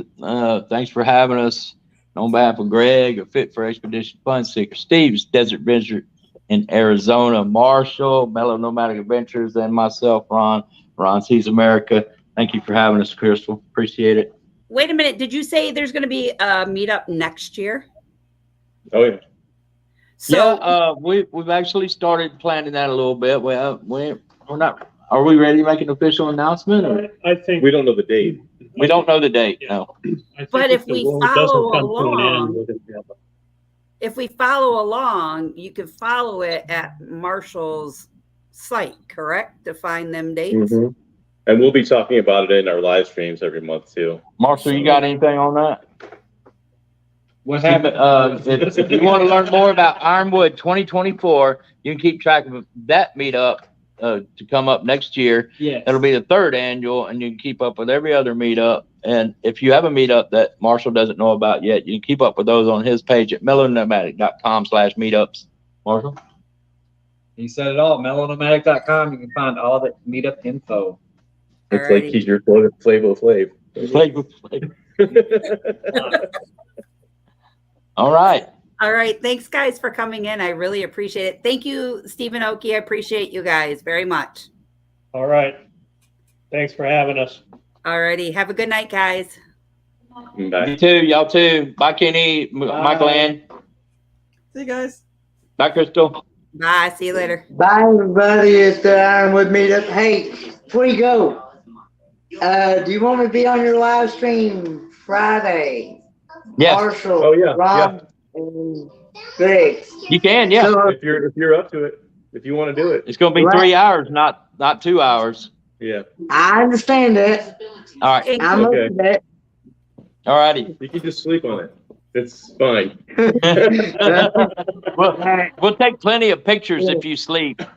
thanks for having us. On behalf of Greg, of Fit for Expedition Fun Seeker, Steve's Desert Venture in Arizona, Marshall, Mellow Nomadic Adventures, and myself, Ron Sees America. Thank you for having us, Crystal. Appreciate it. Wait a minute. Did you say there's going to be a meetup next year? Oh, yeah. So yeah, we've actually started planning that a little bit. We're not. Are we ready to make an official announcement? Or? I think we don't know the date. We don't know the date. No. But if we follow along, you can follow it at Marshall's site, correct? To find them dates. Mm-hmm. And we'll be talking about it in our live streams every month too. Marshall, you got anything on that? What happened? If you want to learn more about Ironwood 2024, you can keep track of that meetup to come up next year. Yeah, it'll be the 3rd annual, and you can keep up with every other meetup. And if you have a meetup that Marshall doesn't know about yet, you can keep up with those on his page at mellownomadic.com/meetups. Marshall? he said it all. Mellownomadic.com. You can find all the meetup info. It's like he's your Flavor Flav. Flavor Flav. All right. All right. Thanks, guys, for coming in. I really appreciate it. Thank you, Stephen Oakey. I appreciate you guys very much. All right. Thanks for having us. All righty. Have a good night, guys. Bye. You too. Y'all too. Bye, Kenny. Bye. Michael Ann. See you guys. Bye, Crystal. Bye. See you later. Bye, everybody at the Ironwood meetup. Hey, before you go, do you want me to be on your live stream Friday? Yes. Marshall, Oh, yeah, Rob, and Greg. You can, yeah. So, if you're up to it, if you want to do it. It's going to be 3 hours, not 2 hours. Yeah. I understand that. All right. I'm Okay. up to that. All righty. You can just sleep on it. It's fine. We'll take plenty of pictures if you sleep. All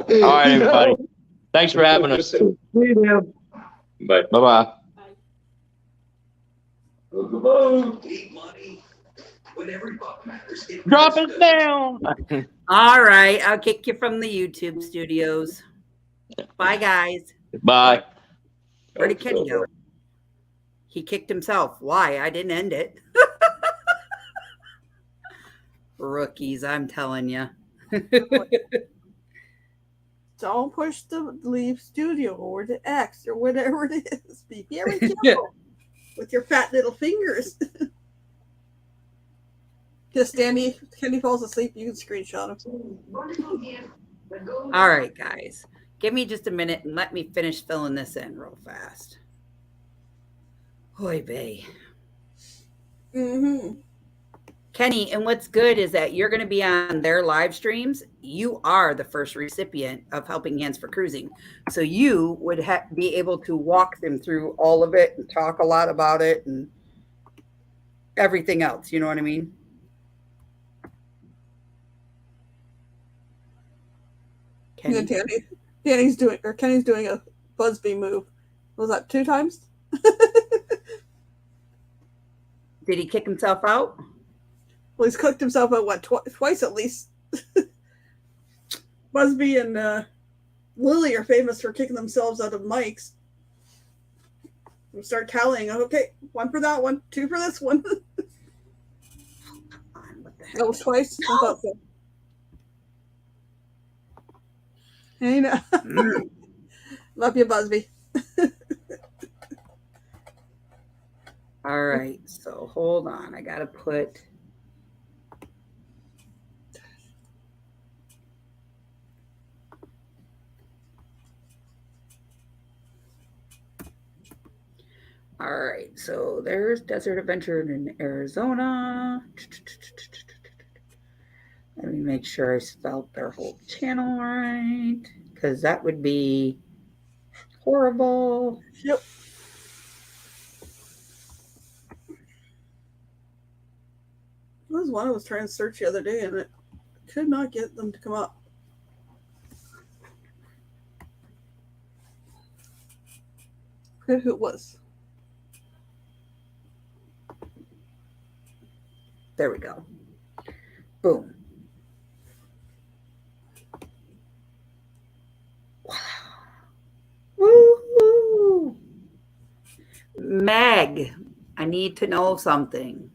right, everybody. Thanks for having us. Bye. Bye-bye. Drop it down. All right. I'll kick you from the YouTube studios. Bye, guys. Bye. Where did Kenny go? He kicked himself. Why? I didn't end it. Rookies, I'm telling you. Don't push the leave studio or the X or whatever it is. Be very careful with your fat little fingers. Just Kenny falls asleep, you can screenshot him. All right, guys. Give me just a minute and let me finish filling this in real fast. Hoy vey. Mm-hmm. Kenny, and what's good is that you're going to be on their live streams. You are the first recipient of Helping Hands for Cruising. So you would be able to walk them through all of it and talk a lot about it and everything else. You know what I mean? Kenny. Kenny's doing a Busby move. Was that 2 times? Did he kick himself out? Well, he's cooked himself out, what, twice at least. Busby and Lily are famous for kicking themselves out of mics. We'll start tallying. Okay, 1 for that one, 2 for this one. That was twice. I thought so. Hey, no. Love you, Busby. All right, so hold on. I got to put All right, so there's Desert Adventure in Arizona. Let me make sure I spelled their whole channel right, because that would be horrible. Yep. There was one I was trying to search the other day, and it could not get them to come up. I forget who it was. There we go. Boom. Woo! Meg, I need to know something.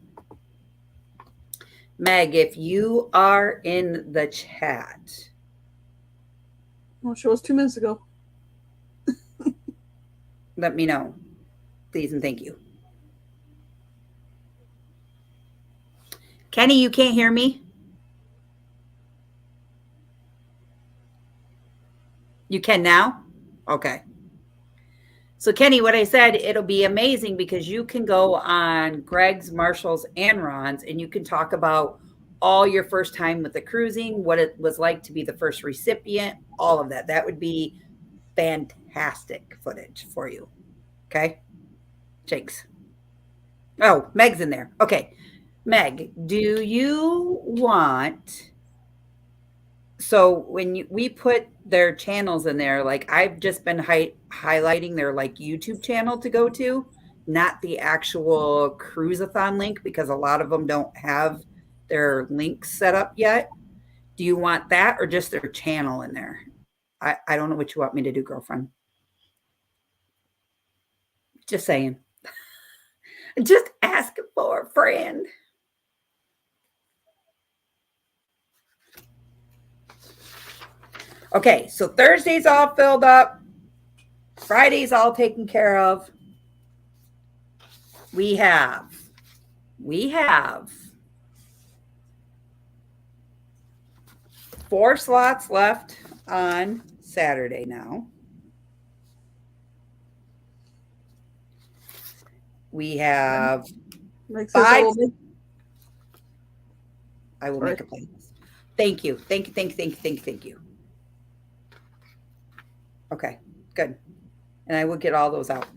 Meg, if you are in the chat. Well, she was 2 minutes ago. Let me know, please and thank you. Kenny, you can't hear me? You can now? Okay. So Kenny, what I said, it'll be amazing because you can go on Greg's, Marshall's, and Ron's, and you can talk about all your first time with the cruising, what it was like to be the first recipient, all of that. That would be fantastic footage for you. Okay? Jakes. Oh, Meg's in there. Okay. Meg, do you want... So when we put their channels in there, like I've just been highlighting their like YouTube channel to go to, not the actual cruiseathon link, because a lot of them don't have their links set up yet. Do you want that or just their channel in there? I don't know what you want me to do, girlfriend. Just saying. Just asking for a friend. Okay, so Thursday's all filled up. Friday's all taken care of. We have 4 slots left on Saturday now. We have 5. I will make a plan. Thank you. Thank you. Okay, good. And I will get all those out.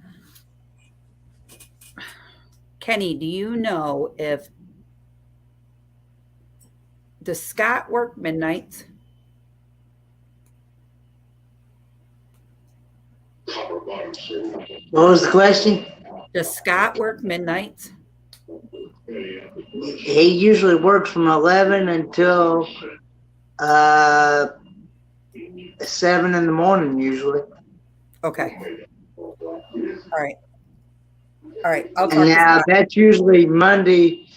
Kenny, do you know if does Scott work midnights? What was the question? Does Scott work midnights? He usually works from 11 until 7 in the morning usually. Okay. All right. I'll talk to Scott. That's usually Monday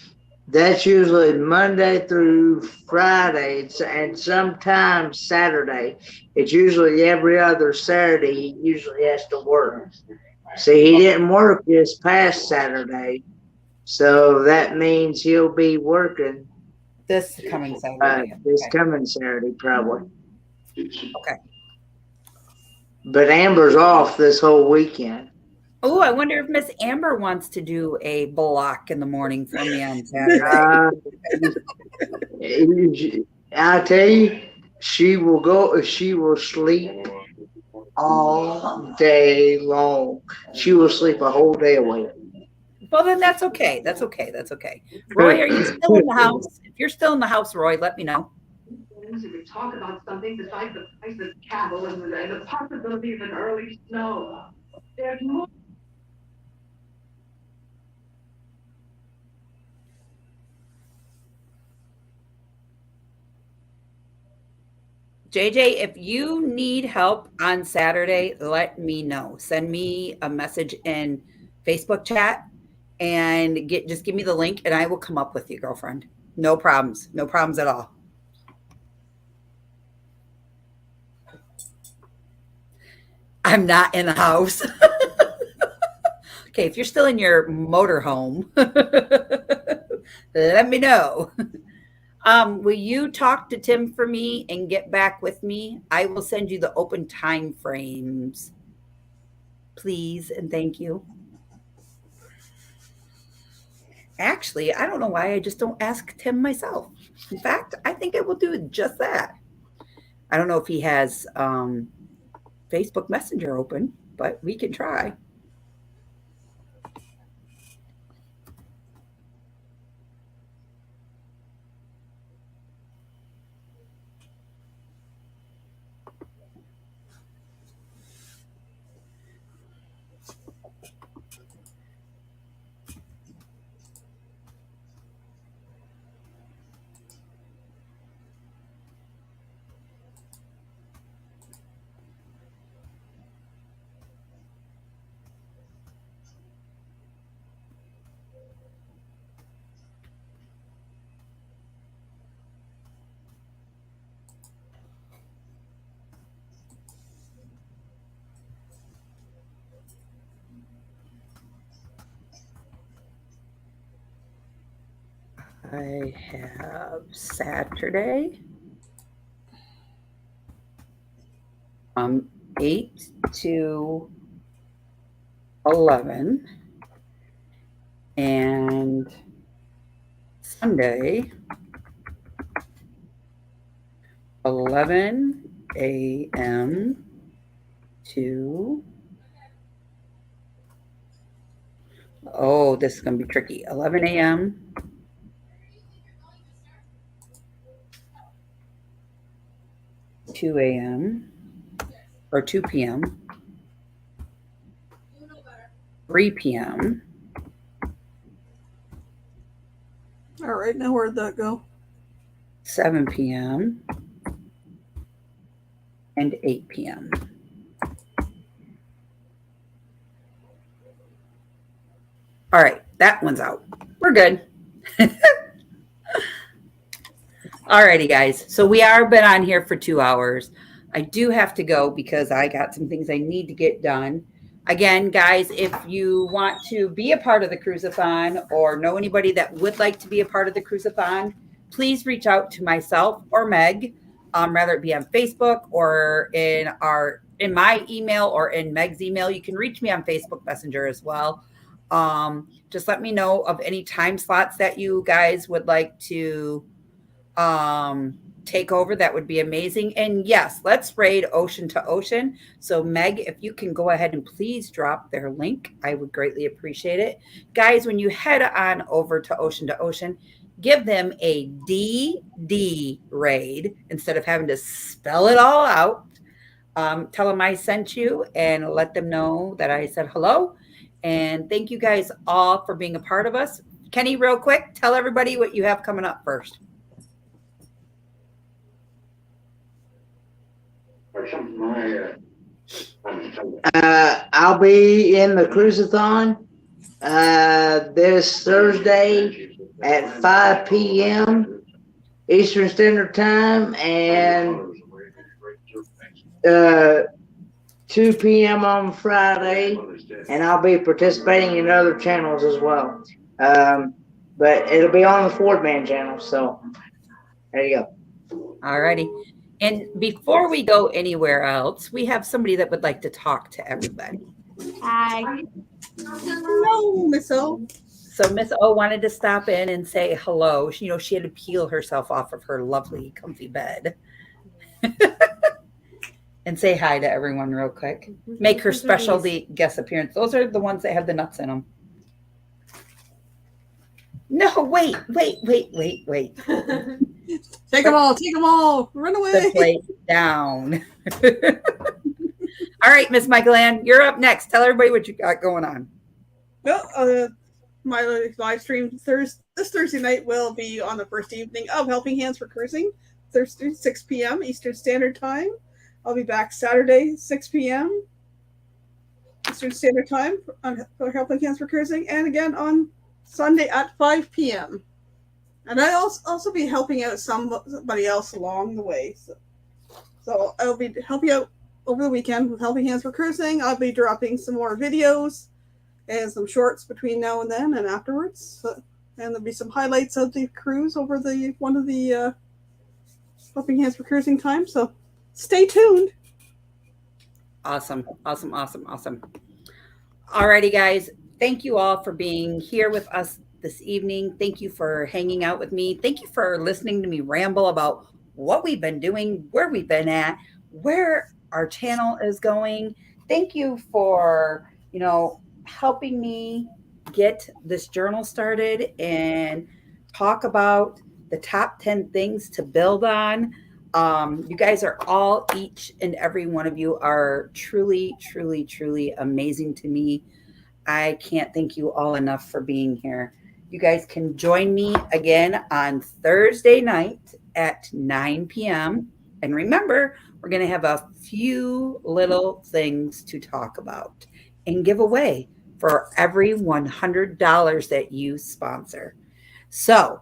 through Friday, and sometimes Saturday. It's usually every other Saturday he usually has to work. See, he didn't work this past Saturday, so that means he'll be working this coming Saturday. Coming Saturday, probably. Okay. But Amber's off this whole weekend. Oh, I wonder if Miss Amber wants to do a block in the morning for me on Saturday. I'll tell you, she will sleep all day long. She will sleep a whole day away. Well, then that's okay. Roy, are you still in the house? If you're still in the house, Roy, let me know. We talk about something besides the price of cattle and the possibility of an early snow. There's more. JJ, if you need help on Saturday, let me know. Send me a message in Facebook chat and just give me the link and I will come up with you, girlfriend. No problems. No problems at all. I'm not in the house. Okay, if you're still in your motorhome, let me know. Will you talk to Tim for me and get back with me? I will send you the open time frames. Please and thank you. Actually, I don't know why I just don't ask Tim myself. In fact, I think I will do just that. I don't know if he has Facebook Messenger open, but we can try. I have Saturday 8 to 11 and Sunday 11 a.m. to this is going to be tricky. 11 a.m. 2 a.m. or 2 p.m. 3 p.m. All right, now where'd that go? 7 p.m. and 8 p.m. All right, that one's out. We're good. Alrighty, guys. So we are been on here for 2 hours. I do have to go because I got some things I need to get done. Again, guys, if you want to be a part of the Cruisathon or know anybody that would like to be a part of the Cruisathon, please reach out to myself or Meg, rather it be on Facebook or in my email or in Meg's email. You can reach me on Facebook Messenger as well. Just let me know of any time slots that you guys would like to take over. That would be amazing. And yes, let's raid Ocean to Ocean. So Meg, if you can go ahead and please drop their link, I would greatly appreciate it. Guys, when you head on over to Ocean, give them a DD raid instead of having to spell it all out. Tell them I sent you and let them know that I said hello. And thank you guys all for being a part of us. Kenny, real quick, tell everybody what you have coming up first. I'll be in the Cruisathon this Thursday at 5 p.m. Eastern Standard Time and 2 p.m. on Friday, and I'll be participating in other channels as well. But it'll be on the Ford Man channel, so there you go. All righty. And before we go anywhere else, we have somebody that would like to talk to everybody. Hi. Hello, Miss O. So Miss O wanted to stop in and say hello. She had to peel herself off of her lovely, comfy bed. And say hi to everyone real quick. Make her special guest appearance. Those are the ones that have the nuts in them. No, wait. Take them all. Run away. The plate down. All right, Miss Michael Ann, you're up next. Tell everybody what you got going on. Well, my live stream this Thursday night will be on the first evening of Helping Hands for Cruising, Thursday, 6 p.m. Eastern Standard Time. I'll be back Saturday, 6 p.m. Eastern Standard Time for Helping Hands for Cruising, and again on Sunday at 5 p.m. And I'll also be helping out somebody else along the way. So I'll be helping out over the weekend with Helping Hands for Cruising. I'll be dropping some more videos and some shorts between now and then and afterwards. And there'll be some highlights of the cruise over one of the Helping Hands for Cruising time. So stay tuned. Awesome. Alrighty, guys. Thank you all for being here with us this evening. Thank you for hanging out with me. Thank you for listening to me ramble about what we've been doing, where we've been at, where our channel is going. Thank you for, helping me get this journal started and talk about the top 10 things to build on. You guys are all, each and every one of you are truly, truly, truly amazing to me. I can't thank you all enough for being here. You guys can join me again on Thursday night at 9 p.m. And remember, we're going to have a few little things to talk about and give away for every $100 that you sponsor. So,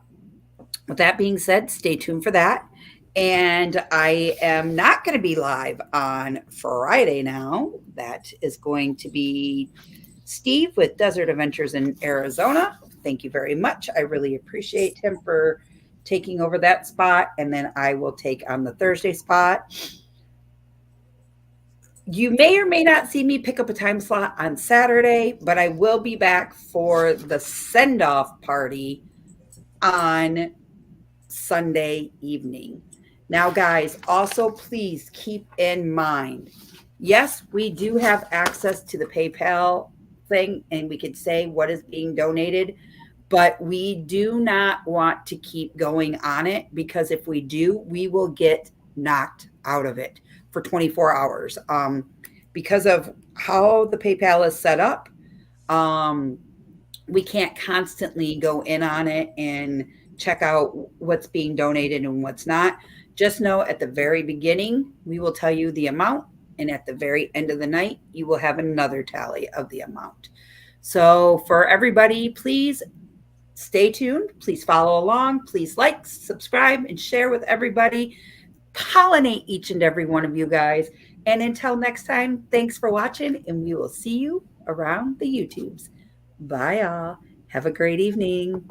with that being said, stay tuned for that. And I am not going to be live on Friday now. That is going to be Steve with Desert Adventures in Arizona. Thank you very much. I really appreciate him for taking over that spot. And then I will take on the Thursday spot. You may or may not see me pick up a time slot on Saturday, but I will be back for the send off party on Sunday evening. Now, guys, also please keep in mind, yes, we do have access to the PayPal thing and we could say what is being donated, but we do not want to keep going on it because if we do, we will get knocked out of it for 24 hours. Because of how the PayPal is set up, we can't constantly go in on it and check out what's being donated and what's not. Just know at the very beginning, we will tell you the amount, and at the very end of the night, you will have another tally of the amount. So for everybody, please stay tuned. Please follow along. Please like, subscribe, and share with everybody. Pollinate each and every one of you guys. And until next time, thanks for watching, and we will see you around the YouTubes. Bye, y'all. Have a great evening.